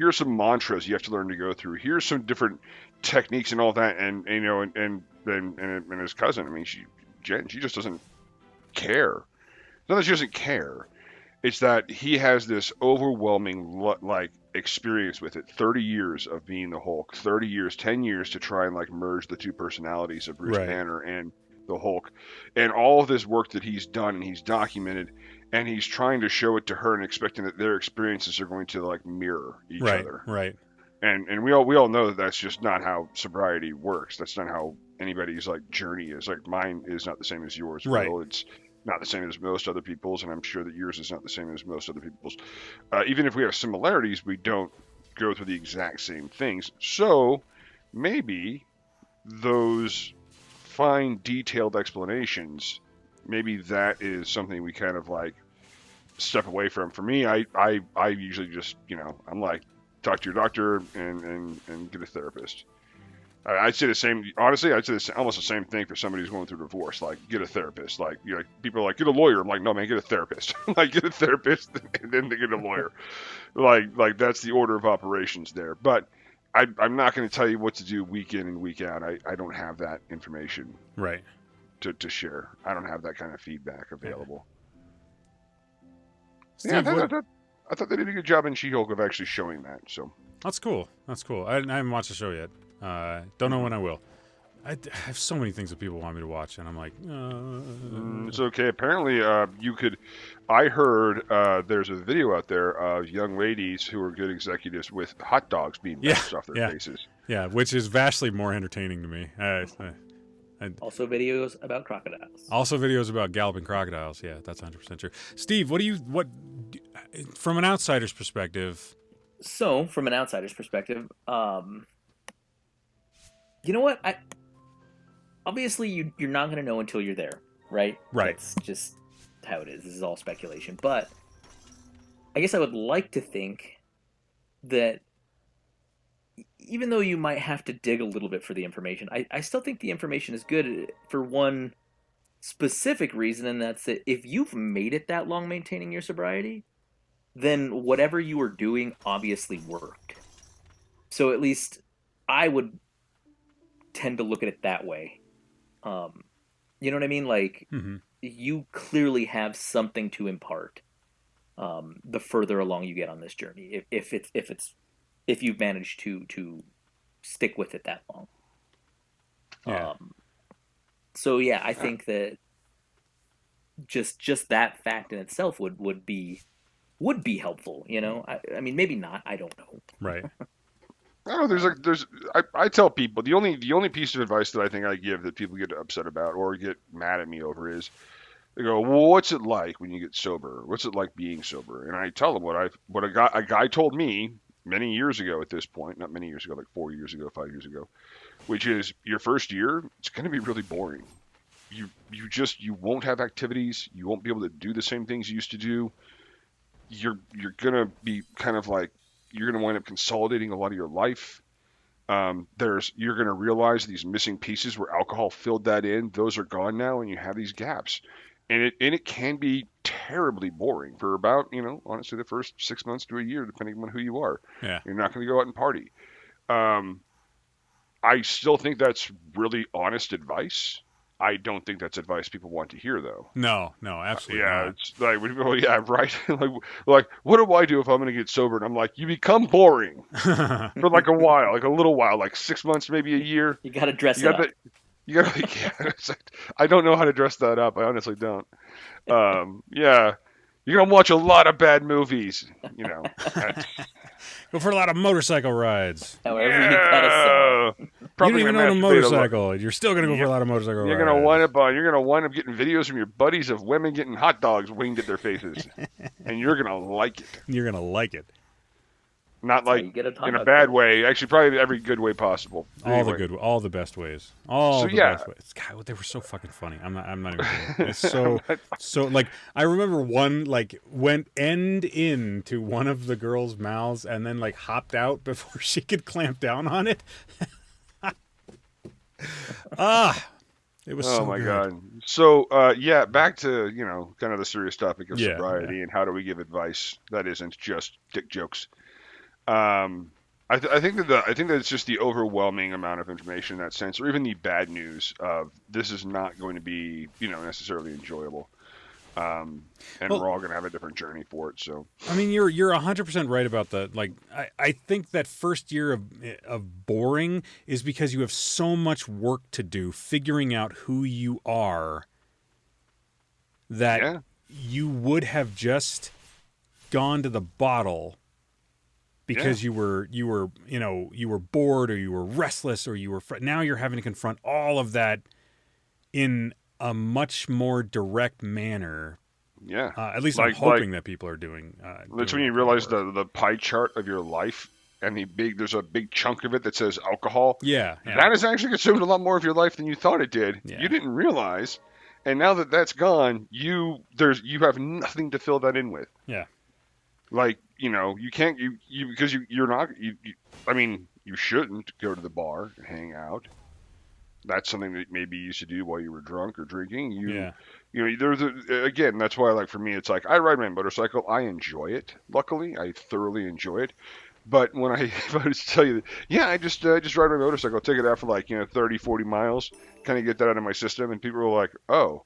are some mantras you have to learn to go through. Here's some different techniques and all that, and his cousin. I mean, Jen, she just doesn't care. It's not that she doesn't care. It's that he has this overwhelming experience with it. 30 years of being the Hulk. 30 years, 10 years to try and merge the two personalities of Bruce Banner and the Hulk, and all of this work that he's done and he's documented, and he's trying to show it to her and expecting that their experiences are going to mirror each other. Right. And we all know that that's just not how sobriety works. That's not how anybody's journey is. Mine is not the same as yours. Right. Will. It's not the same as most other people's, and I'm sure that yours is not the same as most other people's. Even if we have similarities, we don't go through the exact same things. So maybe those fine, detailed explanations, maybe that is something we kind of step away from. For me, I usually just I'm talk to your doctor and get a therapist. I'd say the same. Honestly, I'd say almost the same thing for somebody who's going through a divorce. Get a therapist. People are get a lawyer. I'm no, man, get a therapist. Get a therapist and then they get a lawyer. That's the order of operations there. But I'm not going to tell you what to do week in and week out. I don't have that information to share. I don't have that kind of feedback available. Steve, I thought they did a good job in She-Hulk of actually showing that. So that's cool. I haven't watched the show yet. Don't know when I will. I have so many things that people want me to watch, and I'm like, it's okay. Apparently, you could. I heard there's a video out there of young ladies who are good executives with hot dogs being bounced off their faces. Yeah, which is vastly more entertaining to me. Also videos about crocodiles. Also videos about galloping crocodiles. Yeah, that's 100% true. Steve, what from an outsider's perspective? So, from an outsider's perspective, you know what? Obviously, you're not going to know until you're there, right? Right. That's just how it is. This is all speculation. But I guess I would like to think that even though you might have to dig a little bit for the information, I still think the information is good. For one, specific reason, and that's that if you've made it that long maintaining your sobriety, then whatever you were doing obviously worked. So at least I would tend to look at it that way. You know what I mean? Like, you clearly have something to impart the further along you get on this journey, if you've managed to stick with it that long. Yeah. So yeah, I think that just that fact in itself would be helpful. You know, I mean, maybe not. I don't know. Right. I don't know, I tell people the only piece of advice that I think I give that people get upset about or get mad at me over is they go, well, what's it like when you get sober? What's it like being sober? And I tell them what a guy told me many years ago at this point, not many years ago, like 4 years ago, 5 years ago, which is your first year, it's going to be really boring. You won't have activities. You won't be able to do the same things you used to do. You're going to be kind of like, you're going to wind up consolidating a lot of your life. You're going to realize these missing pieces where alcohol filled that in. Those are gone now, and you have these gaps. And it can be terribly boring for about, honestly, the first 6 months to a year, depending on who you are. Yeah. You're not going to go out and party. I still think that's really honest advice. I don't think that's advice people want to hear, though. No, absolutely not. It's like, yeah, right. like, what do I do if I'm going to get sober? And I'm like, you become boring for like a while, like a little while, like 6 months, maybe a year. You got to dress it up. You got to, yeah. I don't know how to dress that up. I honestly don't. Yeah. You're going to watch a lot of bad movies, Go for a lot of motorcycle rides. However you got a you don't even own a motorcycle. You're still going to go for a lot of motorcycle rides. You're going to wind up getting videos from your buddies of women getting hot dogs winged at their faces. And you're going to like it. You're going to like it. Not like in a bad way. Actually, probably every good way possible. All the best ways. Best ways. God, they were so fucking funny. I'm not even kidding. It's so like I remember one like went end into one of the girls' mouths and then like hopped out before she could clamp down on it. It was so my good. God. So back to kind of the serious topic of sobriety and how do we give advice that isn't just dick jokes. I think that it's just the overwhelming amount of information in that sense, or even the bad news of this is not going to be necessarily enjoyable, and we're all going to have a different journey for it. So I mean, you're 100% right about that. Like I think that first year of boring is because you have so much work to do figuring out who you are that you would have just gone to the bottle. Because you were bored or you were restless or you were now you're having to confront all of that in a much more direct manner. Yeah. At least I'm hoping that people are doing. That's when you realize the pie chart of your life and there's a big chunk of it that says alcohol. Yeah. That has actually consumed a lot more of your life than you thought it did. Yeah. You didn't realize, and now that that's gone, you have nothing to fill that in with. Yeah. Like, you can't, because you're not, I mean, you shouldn't go to the bar and hang out. That's something that maybe you used to do while you were drunk or drinking. Again, that's why, for me, it's like, I ride my motorcycle. I enjoy it. Luckily, I thoroughly enjoy it. But if I was to tell you that, I just ride my motorcycle, take it out for 30, 40 miles, kind of get that out of my system. And people are like, oh,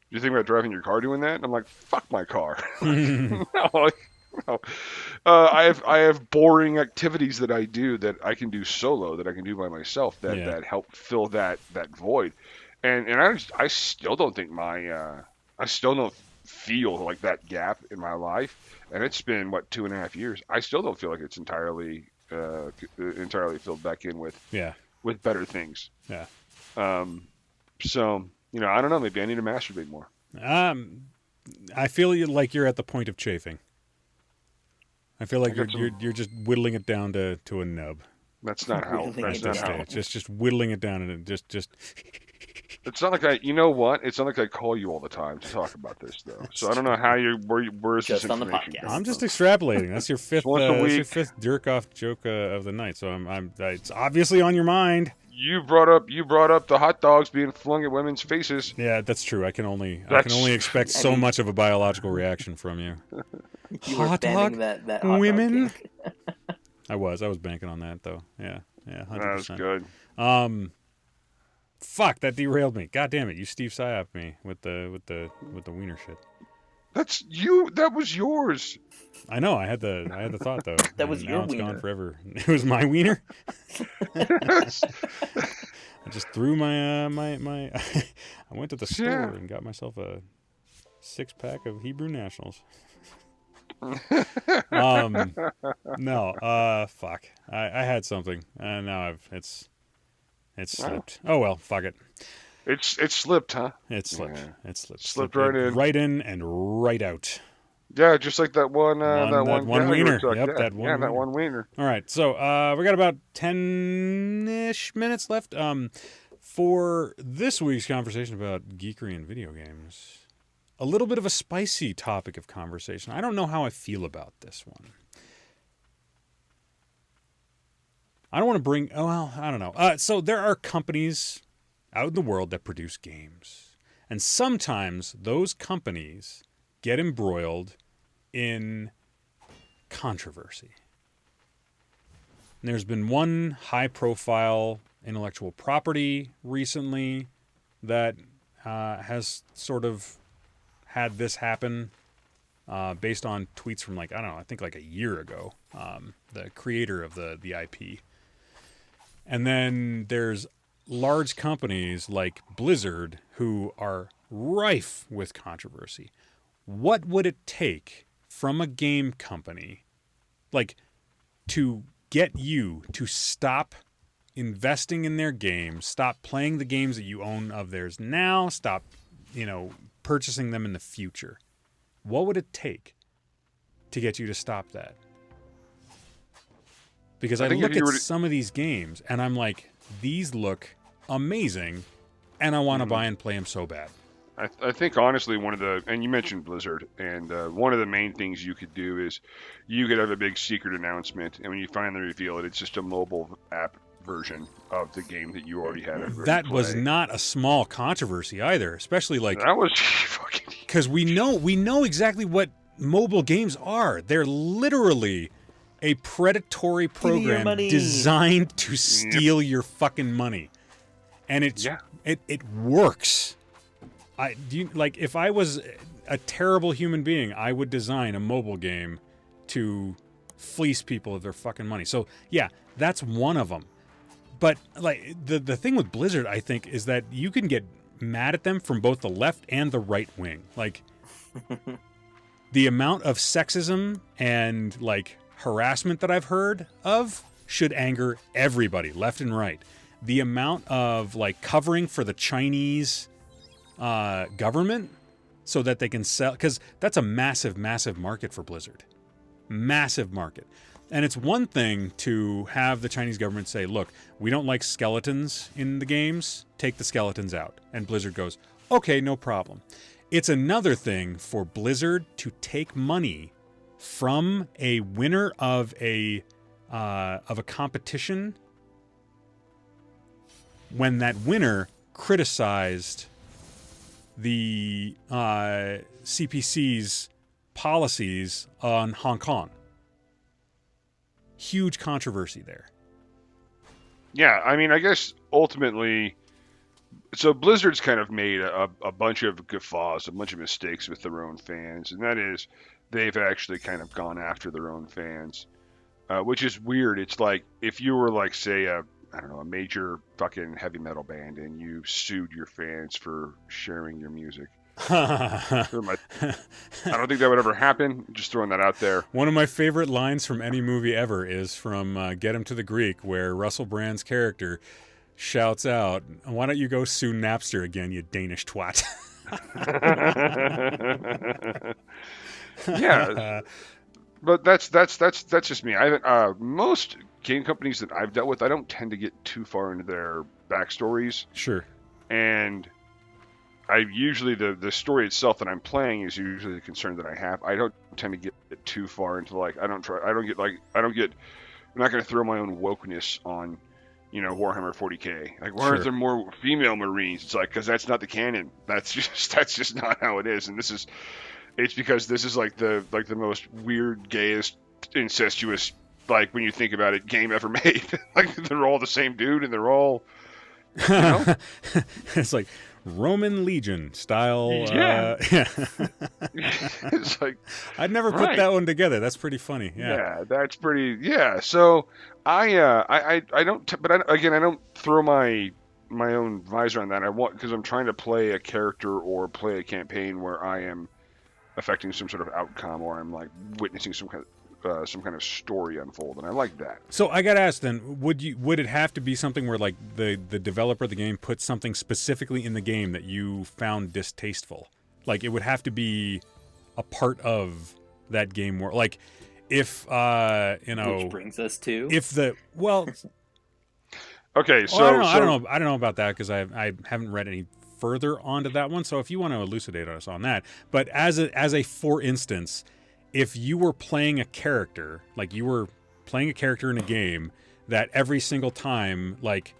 do you think about driving your car doing that? And I'm like, fuck my car. No. I have boring activities that I do that I can do solo, that I can do by myself, that help fill that void. And I still don't think I still don't feel like that gap in my life. And it's been 2.5 years. I still don't feel like it's entirely filled back in with better things. Yeah. So I don't know. Maybe I need to masturbate more. I feel like you're at the point of chafing. I feel like you're just whittling it down to a nub. That's not how. That's not how. Just whittling it down and just. It's not like I. You know what? It's not like I call you all the time to talk about this though. So I don't know how where's just this on information? The podcast. I'm just extrapolating. That's your fifth. Once a week. That's your fifth jerk off joke of the night. So it's obviously on your mind. You brought up the hot dogs being flung at women's faces. Yeah, that's true. I can only expect so much of a biological reaction from you. You were banning that hot women. dog I was banking on that though. Yeah, 100%. That was good. Fuck, that derailed me. God damn it, you Steve Psyop me with the wiener shit. That's you. That was yours. I know. I had the thought though. That was your it's wiener. Gone forever. It was my wiener. I just threw my I went to the store and got myself a 6-pack of Hebrew Nationals. No. Fuck. I had something. Now it's slipped. Oh well. Fuck it. It slipped, huh? It slipped. Yeah. It slipped. Slipped right in. Right in and right out. Yeah, just like that one wiener. Yep, yeah, that one. That one wiener. All right, so we got about 10-ish minutes left for this week's conversation about geekery and video games. A little bit of a spicy topic of conversation. I don't know how I feel about this one. I don't want to bring... Oh, well, I don't know. So there are companies out in the world that produce games. And sometimes those companies get embroiled in controversy. And there's been one high-profile intellectual property recently that has sort of had this happen based on tweets from I think a year ago, the creator of the IP. And then there's large companies like Blizzard who are rife with controversy. What would it take from a game company to get you to stop investing in their games, stop playing the games that you own of theirs now, stop, purchasing them in the future? What would it take to get you to stop that? Because I look at some of these games and I'm like, these look amazing and I want to buy and play them so bad. I think honestly and you mentioned Blizzard, and one of the main things you could do is you could have a big secret announcement, and when you finally reveal it, it's just a mobile app version of the game that you already had. That was not a small controversy either, especially that was fucking, because we know exactly what mobile games are. They're literally a predatory program designed to steal your fucking money, and it works. If I was a terrible human being, I would design a mobile game to fleece people of their fucking money. So yeah, that's one of them. But the thing with Blizzard, I think, is that you can get mad at them from both the left and the right wing. The amount of sexism and harassment that I've heard of should anger everybody, left and right. The amount of covering for the Chinese government so that they can sell, because that's a massive market for Blizzard. Massive market. And it's one thing to have the Chinese government say, look, we don't like skeletons in the games, take the skeletons out. And Blizzard goes, okay, no problem. It's another thing for Blizzard to take money from a winner of a competition when that winner criticized the CPC's policies on Hong Kong. Huge controversy there. Yeah, I mean, I guess ultimately, so Blizzard's kind of made a bunch of guffaws, a bunch of mistakes with their own fans, and that is they've actually kind of gone after their own fans, which is weird. It's like if you were say a major fucking heavy metal band and you sued your fans for sharing your music. I don't think that would ever happen. Just throwing that out there. One of my favorite lines from any movie ever is from Get Him to the Greek, where Russell Brand's character shouts out, "Why don't you go sue Napster again, you Danish twat?" Yeah, but that's just me. Most game companies that I've dealt with, I don't tend to get too far into their backstories. Sure. And I usually the story itself that I'm playing is usually the concern that I have. I don't tend to get too far into I'm not going to throw my own wokeness on Warhammer 40K. Like, why aren't there more female Marines? It's like, because that's not the canon. That's just not how it is. And it's because this is like the most weird, gayest, incestuous, like, when you think about it, game ever made. Like, they're all the same dude, and they're all, It's like Roman Legion style. Yeah. It's like, I'd never put that one together. That's pretty funny. Yeah, that's pretty. Yeah. So I don't. But I don't throw my own visor on that. Because I'm trying to play a character or play a campaign where I am affecting some sort of outcome, or I'm like witnessing some kind of story unfold, and I like that. So I gotta ask then, would it have to be something where like the developer of the game put something specifically in the game that you found distasteful? Like, it would have to be a part of that game world. Like, if which brings us to Okay, so I don't know about that, because I haven't read any further onto that one. So if you want to elucidate us on that, but as a for instance, if you were playing a character, like you were playing a character in a game that every single time, like,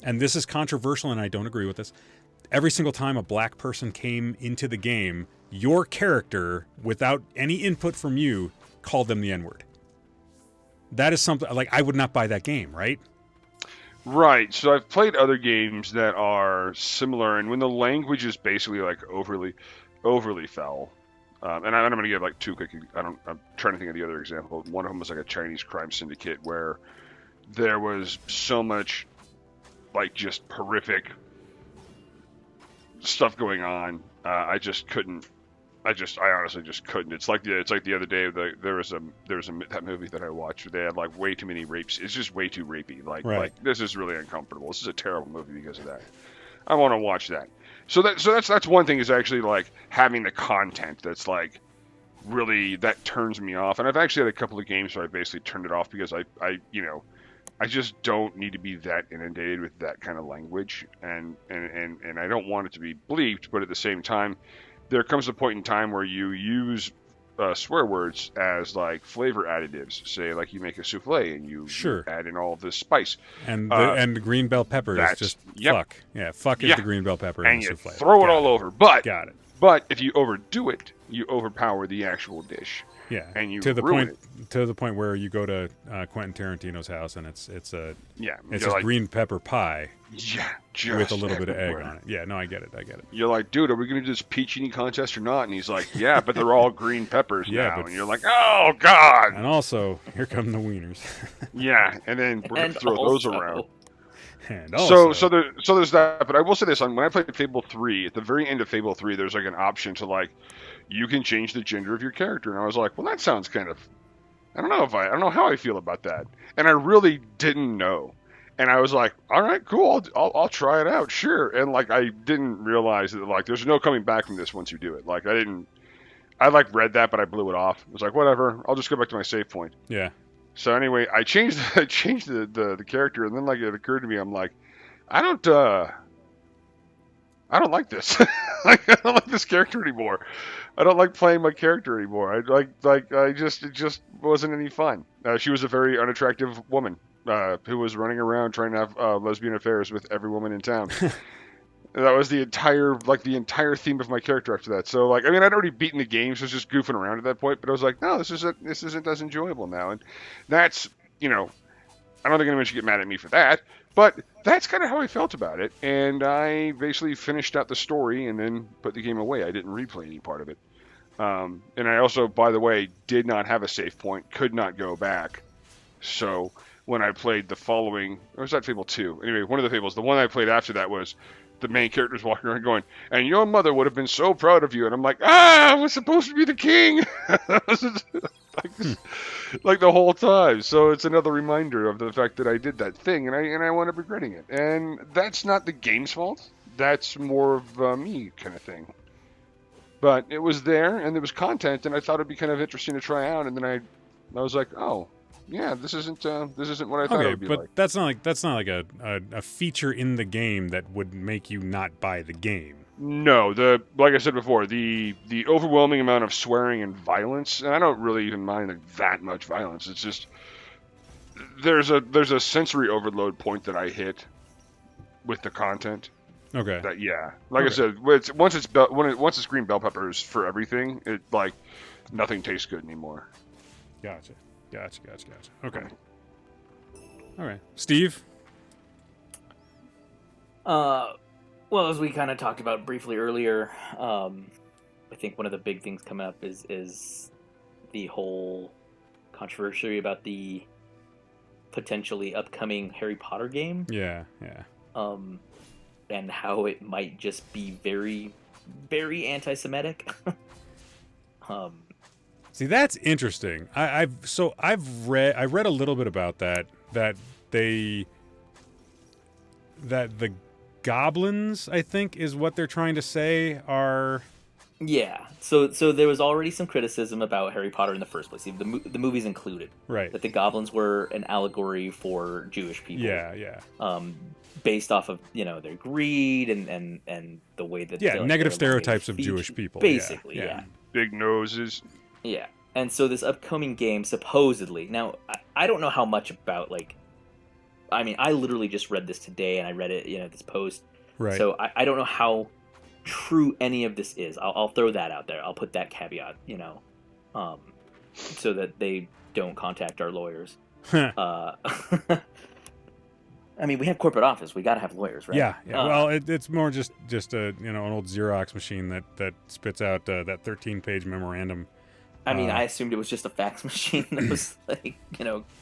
and this is controversial and I don't agree with this, every single time a black person came into the game, your character, without any input from you, called them the N-word. That is something, like, I would not buy that game, right? Right. So I've played other games that are similar, and when the language is basically like overly foul. And I'm going to give like two quick. I'm trying to think of the other example. One of them was like a Chinese crime syndicate where there was so much like just horrific stuff going on. I honestly just couldn't. It's like the other day. There was that movie that I watched where they had like way too many rapes. It's just way too rapey. Like this is really uncomfortable. This is a terrible movie because of that. I want to watch that. So that's one thing, is actually like having the content that's like really, that turns me off. And I've actually had a couple of games where I basically turned it off because I just don't need to be that inundated with that kind of language, and I don't want it to be bleeped, but at the same time, there comes a point in time where you use swear words as like flavor additives. Say like you make a souffle and you add in all of this spice. And the green bell pepper is just fuck. Yeah, fuck is the green bell pepper in the souffle. Throw it all over. But got it. But if you overdo it, you overpower the actual dish. Yeah, and you to the ruin point where you go to Quentin Tarantino's house and it's a like, green pepper pie. Yeah, with a little bit of egg on it. Yeah, no, I get it. You're like, dude, are we going to do this peach eating contest or not? And he's like, yeah, but they're all green peppers now. And you're like, oh god. And also, here come the wieners. Yeah, and then we're going to throw those around. And so there's that. But I will say this: when I played Fable 3, at the very end of Fable 3, there's like an option to like, you can change the gender of your character, and I was like, well, that sounds kind of, I don't know how I feel about that, and I really didn't know, and I was like, all right, cool, I'll try it out, sure, and like I didn't realize that like there's no coming back from this once you do it. Like I like read that, but I blew it off. I was like, whatever, I'll just go back to my save point. Yeah. So anyway, I changed the character, and then like it occurred to me, I'm like, I don't like this. Like, I don't like this character anymore. I don't like playing my character anymore. It just wasn't any fun. She was a very unattractive woman who was running around trying to have lesbian affairs with every woman in town. That was the entire theme of my character after that. So like, I mean, I'd already beaten the game, so I was just goofing around at that point. But I was like, no, this isn't as enjoyable now, and that's, I don't think anyone should get mad at me for that. But that's kind of how I felt about it, and I basically finished out the story and then put the game away. I didn't replay any part of it. And I also, by the way, did not have a save point, could not go back. So when I played the following, or was that Fable 2? Anyway, one of the Fables, the one I played after that was the main character's walking around going, and your mother would have been so proud of you. And I'm like, I was supposed to be the king. Like the whole time. So it's another reminder of the fact that I did that thing, and I wound up regretting it. And that's not the game's fault. That's more of a me kind of thing. But it was there, and there was content, and I thought it'd be kind of interesting to try out. And then I was like, oh, yeah, this isn't what I thought it would be like. But that's not like a feature in the game that would make you not buy the game. No, like I said before, the overwhelming amount of swearing and violence, and I don't really even mind like that much violence. It's just there's a sensory overload point that I hit with the content. Okay. That like I said, once it's green bell peppers for everything, it like nothing tastes good anymore. Gotcha. Okay. All right, Steve. Well, as we kind of talked about briefly earlier, I think one of the big things coming up is the whole controversy about the potentially upcoming Harry Potter game. Yeah. And how it might just be very, very anti-Semitic. See, that's interesting. I've read a little bit about that the goblins, I think, is what they're trying to say are. Yeah. So there was already some criticism about Harry Potter in the first place, the movies included. Right. That the goblins were an allegory for Jewish people. Yeah. Based off of their greed and the way that negative stereotypes of Jewish people. Basically, yeah. Big noses. Yeah. And so this upcoming game, supposedly, now I don't know how much about I literally just read this today, and I read it, this post. Right. So I don't know how true any of this is. I'll throw that out there. I'll put that caveat, so that they don't contact our lawyers. We have corporate office. We got to have lawyers, right? Yeah. Well, it's more just a an old Xerox machine that spits out that 13-page memorandum. I assumed it was just a fax machine that was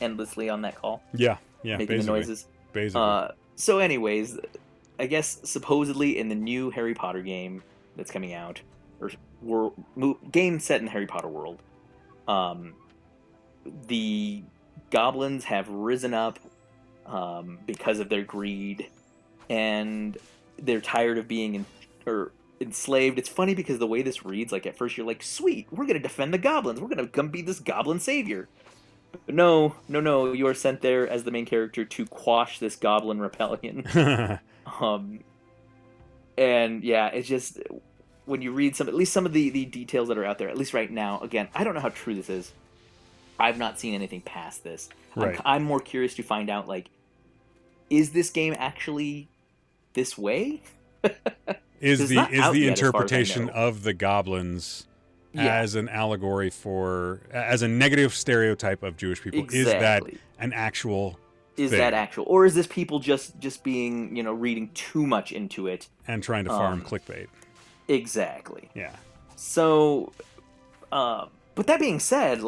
endlessly on that call. Yeah, making the noises. Basically. So, anyways, I guess supposedly in the new Harry Potter game that's coming out, or game set in the Harry Potter world, the goblins have risen up because of their greed, and they're tired of being enslaved. It's funny because the way this reads, at first you're like, sweet, we're going to defend the goblins. We're going to come be this goblin savior. But no, you are sent there as the main character to quash this goblin rebellion. And yeah, it's just, when you read at least some of the details that are out there, at least right now, again, I don't know how true this is. I've not seen anything past this. Right. I'm more curious to find out, is this game actually this way? Is the interpretation of the goblins as an allegory as a negative stereotype of Jewish people? Exactly. Is that an actual thing? That actual, or is this people just being reading too much into it and trying to farm clickbait? Exactly. Yeah. So, but that being said,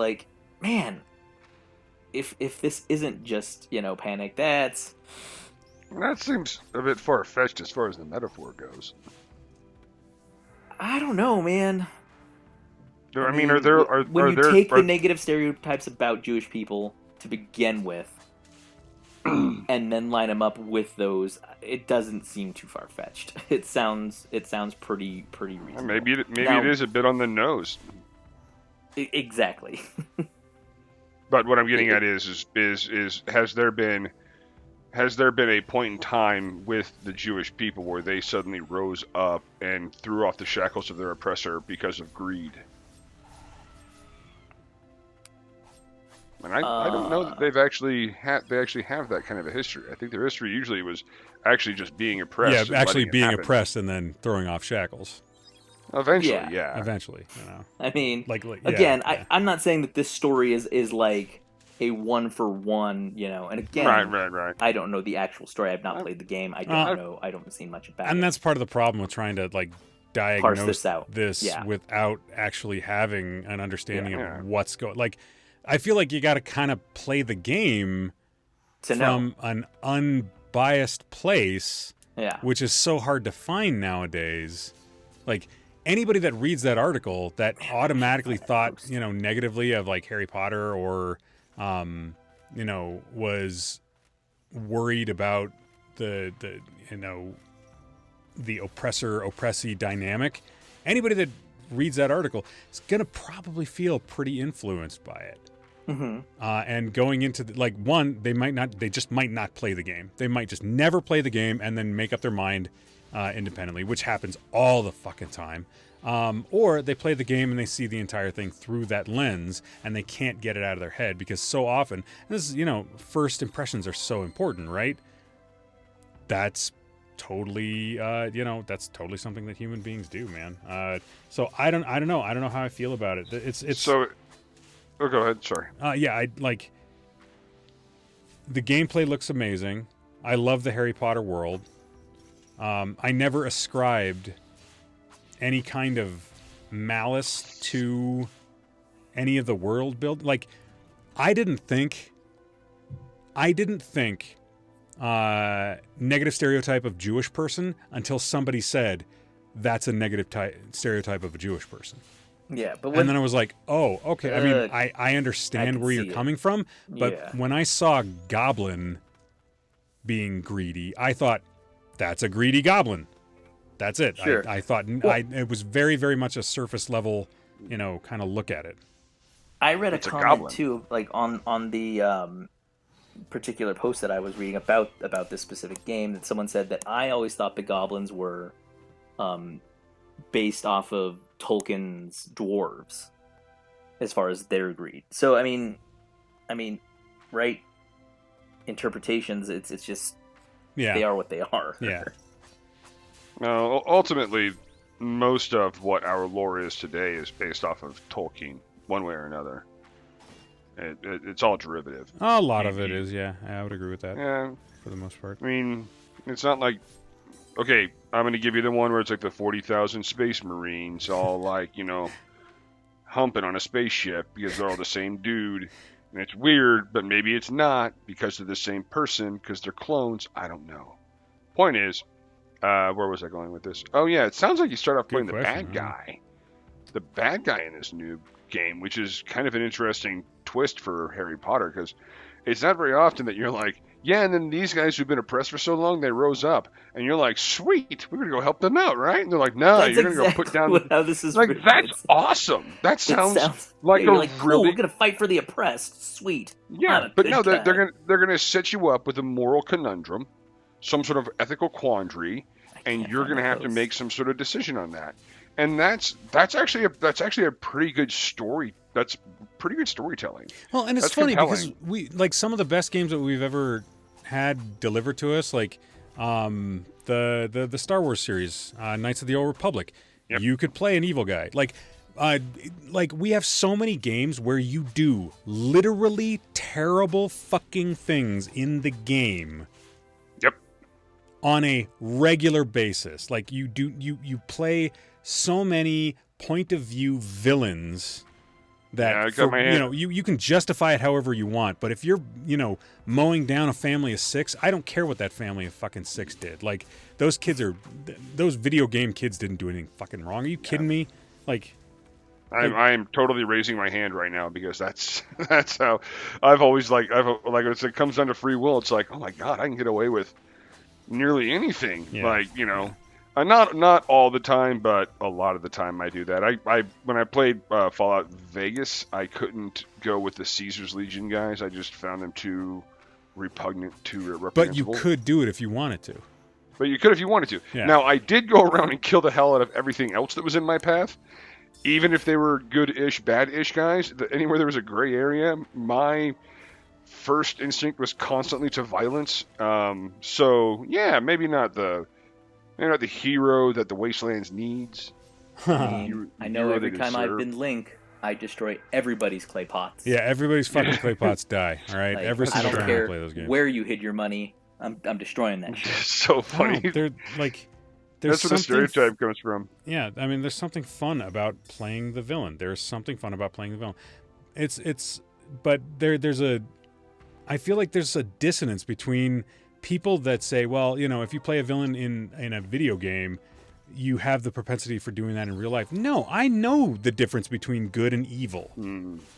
man, if this isn't just panic, that seems a bit far-fetched as far as the metaphor goes. I don't know, man. When you take the negative stereotypes about Jewish people to begin with, and then line them up with those, it doesn't seem too far-fetched. It sounds pretty reasonable. Maybe it is a bit on the nose. Exactly. But what I'm getting at is has there been a point in time with the Jewish people where they suddenly rose up and threw off the shackles of their oppressor because of greed? And I don't know that they actually have that kind of a history. I think their history usually was actually just being oppressed. Yeah, actually being oppressed and then throwing off shackles. Eventually, yeah. Eventually, again, I'm not saying that this story is like a one-for-one, and again, right. I don't know the actual story. I've not played the game. I don't know. I don't see much about it. And that's part of the problem with trying to diagnose this out. Without actually having an understanding of what's going. I feel like you got to kind of play the game from an unbiased place, which is so hard to find nowadays. Anybody that reads that article that automatically thought, negatively of Harry Potter or, was worried about the oppressor-oppressee dynamic. Anybody that reads that article is going to probably feel pretty influenced by it. Mm-hmm. And going into they just might not play the game. They might just never play the game and then make up their mind independently, which happens all the fucking time. Or they play the game and they see the entire thing through that lens and they can't get it out of their head because so often, this is, first impressions are so important, right? That's totally, that's totally something that human beings do, man. So I don't know. I don't know how I feel about it. It's so. Oh, go ahead. Sorry. The gameplay looks amazing. I love the Harry Potter world. I never ascribed any kind of malice to any of the world build. Like, I didn't think negative stereotype of Jewish person until somebody said that's a negative stereotype of a Jewish person. Yeah, but and then I was like, oh, okay. I mean, I understand where you're coming from, but when I saw Goblin being greedy, I thought that's a greedy goblin. That's it. Sure. I thought it was very, very much a surface level, kind of look at it. I read a comment too, like on the particular post that I was reading about this specific game, that someone said that I always thought the goblins were based off of Tolkien's dwarves as far as their greed. So I mean, right? Interpretations. It's just they are what they are. Yeah. No, ultimately, most of what our lore is today is based off of Tolkien, one way or another. It's all derivative. A lot of it is, yeah. I would agree with that. Yeah, for the most part. I mean, it's not like, okay, I'm going to give you the one where it's like the 40,000 space marines all like, humping on a spaceship because they're all the same dude. And it's weird, but maybe it's not because they're the same person because they're clones. I don't know. Point is, where was I going with this? Oh, yeah, it sounds like you start off playing the bad guy. The bad guy in this new game, which is kind of an interesting twist for Harry Potter, because it's not very often that you're like, yeah, and then these guys who've been oppressed for so long, they rose up. And you're like, sweet, we're going to go help them out, right? And they're like, no, you're going to go put down... how this is like, that's awesome. That sounds like you're a like, cool, really... we're going to fight for the oppressed. Sweet. Yeah, but no, they're going to set you up with a moral conundrum, some sort of ethical quandary, and you're going to have to make some sort of decision on that. And that's actually a pretty good story. That's pretty good storytelling. Well, and it's funny because we like some of the best games that we've ever had delivered to us, like the Star Wars series, Knights of the Old Republic. Yep. You could play an evil guy. Like we have so many games where you do literally terrible fucking things in the game. Yep. On a regular basis. Like you play so many point of view villains that you can justify it however you want, but if you're mowing down a family of 6, I don't care what that family of fucking 6 did. Like those video game kids didn't do anything fucking wrong. Are you kidding me? Like I'm totally raising my hand right now because that's how I've always like it comes down to free will. It's like, oh my god, I can get away with nearly anything. Yeah. Like not all the time, but a lot of the time I do that. I when I played Fallout Vegas, I couldn't go with the Caesar's Legion guys. I just found them too repugnant, too reprehensible. But you could do it if you wanted to. But you could if you wanted to. Yeah. Now, I did go around and kill the hell out of everything else that was in my path. Even if they were good-ish, bad-ish guys, anywhere there was a gray area, my first instinct was constantly to violence. So, yeah, maybe not the hero that the Wastelands needs. I know every time I've been Link, I destroy everybody's clay pots. Yeah, everybody's fucking clay pots die. All right, like, every single time I play those games. Where you hid your money, I'm destroying that shit. So funny. No, that's where the stereotype comes from. Yeah, I mean, there's something fun about playing the villain. There's something fun about playing the villain. But there's I feel like there's a dissonance between people that say, well, if you play a villain in a video game, you have the propensity for doing that in real life. No, I know the difference between good and evil.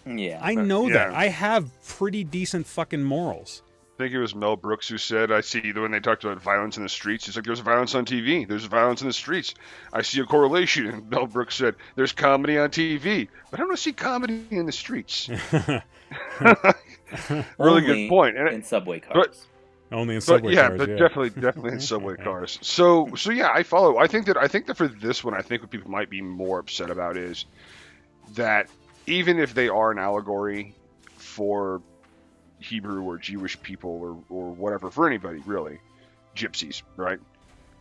Yeah. I know that. I have pretty decent fucking morals. I think it was Mel Brooks who said, I see when they talked about violence in the streets, he's like, there's violence on TV, there's violence in the streets. I see a correlation. And Mel Brooks said, there's comedy on TV, but I don't see comedy in the streets. Really good point. In subway cars. Only in subway cars. But definitely in subway cars. So yeah, I follow. I think that for this one, I think what people might be more upset about is that even if they are an allegory for Hebrew or Jewish people or whatever, for anybody really, gypsies, right?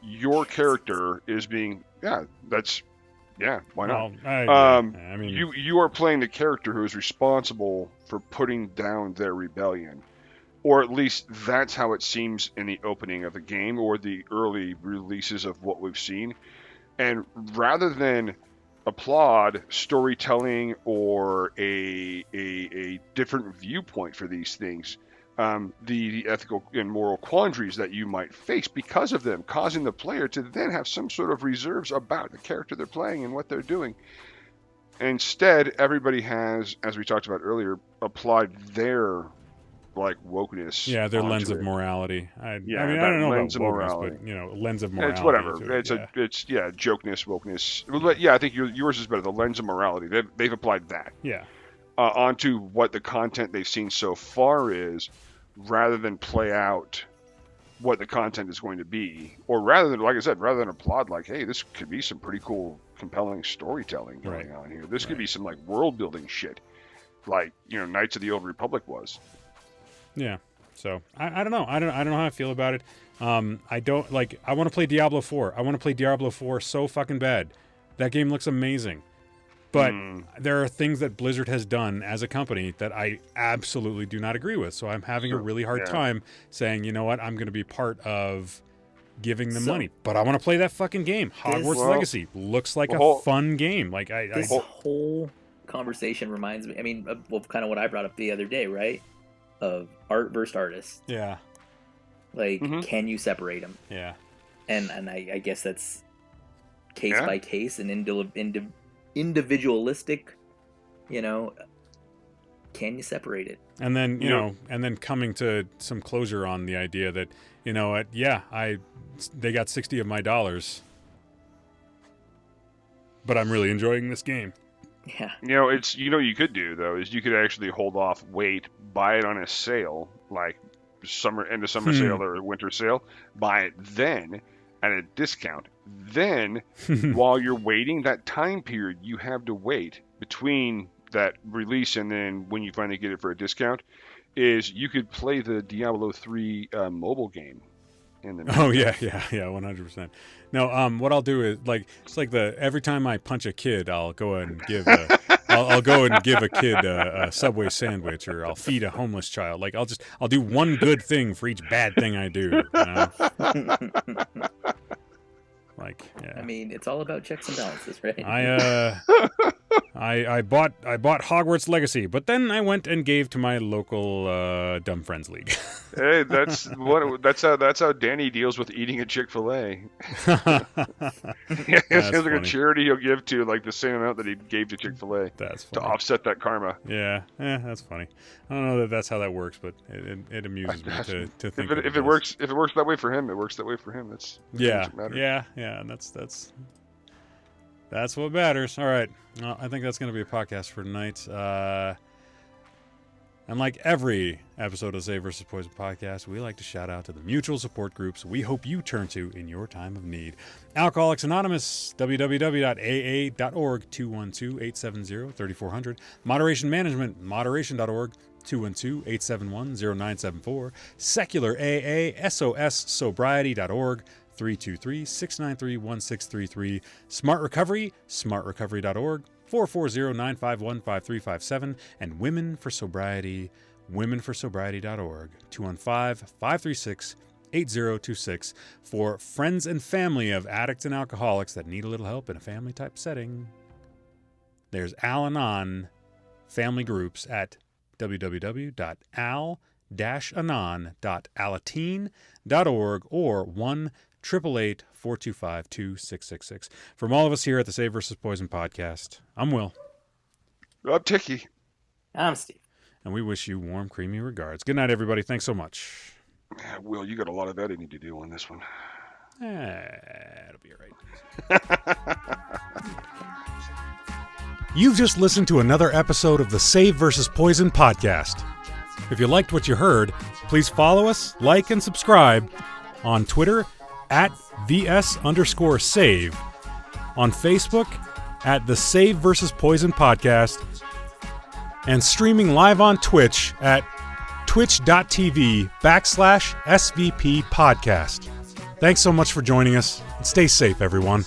Your character is being why not? Well, I mean, you are playing the character who is responsible for putting down their rebellion, or at least that's how it seems in the opening of the game or the early releases of what we've seen. And rather than applaud storytelling or a different viewpoint for these things, the ethical and moral quandaries that you might face because of them, causing the player to then have some sort of reserves about the character they're playing and what they're doing. Instead, everybody has, as we talked about earlier, applied their wokeness. Yeah, their lens of morality. I don't know lens about morality, but lens of morality. It's whatever. It's jokeness, wokeness. But yeah, I think yours is better. The lens of morality. They've applied that. Yeah. Onto what the content they've seen so far is, rather than play out what the content is going to be, or rather than, like I said, rather than applaud hey, this could be some pretty cool, compelling storytelling going on here. This could be some world building shit, Knights of the Old Republic was. Yeah. So I don't know. I don't know how I feel about it. I don't I want to play Diablo 4. I want to play Diablo 4 so fucking bad. That game looks amazing. But there are things that Blizzard has done as a company that I absolutely do not agree with. So I'm having a really hard time saying, you know what, I'm going to be part of giving them money. But I want to play that fucking game. Hogwarts Legacy looks like a fun game. This whole conversation reminds me, kind of what I brought up the other day, right? Of art versus artist. Yeah. Can you separate them? Yeah. And I guess that's case by case and individualistic, can you separate it? And then, and then coming to some closure on the idea that, they got 60 of my dollars, but I'm really enjoying this game. Yeah. It's, you could do though, is you could actually hold off, wait, buy it on a sale, end of summer sale or winter sale, buy it then at a discount. Then, while you're waiting, that time period you have to wait between that release and then when you finally get it for a discount, is you could play the Diablo 3 mobile game. Oh yeah, 100%. No, what I'll do is it's every time I punch a kid, I'll go and give I'll go and give a kid a Subway sandwich, or I'll feed a homeless child. I'll do one good thing for each bad thing I do. It's all about checks and balances, right? I bought Hogwarts Legacy, but then I went and gave to my local Dumb Friends League. Hey, that's how Danny deals with eating at Chick-fil-A. It's like a charity he'll give to the same amount that he gave to Chick-fil-A. That's to funny. Offset that karma. Yeah, that's funny. I don't know that's how that works, but it amuses me to think. If it works that way for him, it works that way for him. That's yeah. And that's what matters. All right. Well, I think that's going to be a podcast for tonight. And like every episode of the Save vs. Poison podcast, we like to shout out to the mutual support groups we hope you turn to in your time of need. Alcoholics Anonymous, www.aa.org, 212-870-3400. Moderation Management, moderation.org, 212-871-0974. Secular AA, SOS Sobriety.org, 323-693-1633. Smart Recovery, smartrecovery.org, 440-951-5357, and Women for Sobriety, womenforsobriety.org, 215-536-8026, for friends and family of addicts and alcoholics that need a little help in a family-type setting. There's Al-Anon family groups at www.al-anon.alateen.org or 1-888-425-2666. From all of us here at the Save vs. Poison podcast, I'm Will. I'm Tiki. I'm Steve. And we wish you warm, creamy regards. Good night, everybody. Thanks so much. Will, you got a lot of editing to do on this one. It'll be all right. You've just listened to another episode of the Save vs. Poison podcast. If you liked what you heard, Please follow us, like, and subscribe on Twitter at @VS_save, on Facebook at the Save vs. Poison Podcast, and streaming live on Twitch at twitch.tv/SvP Podcast. Thanks so much for joining us, and stay safe, everyone.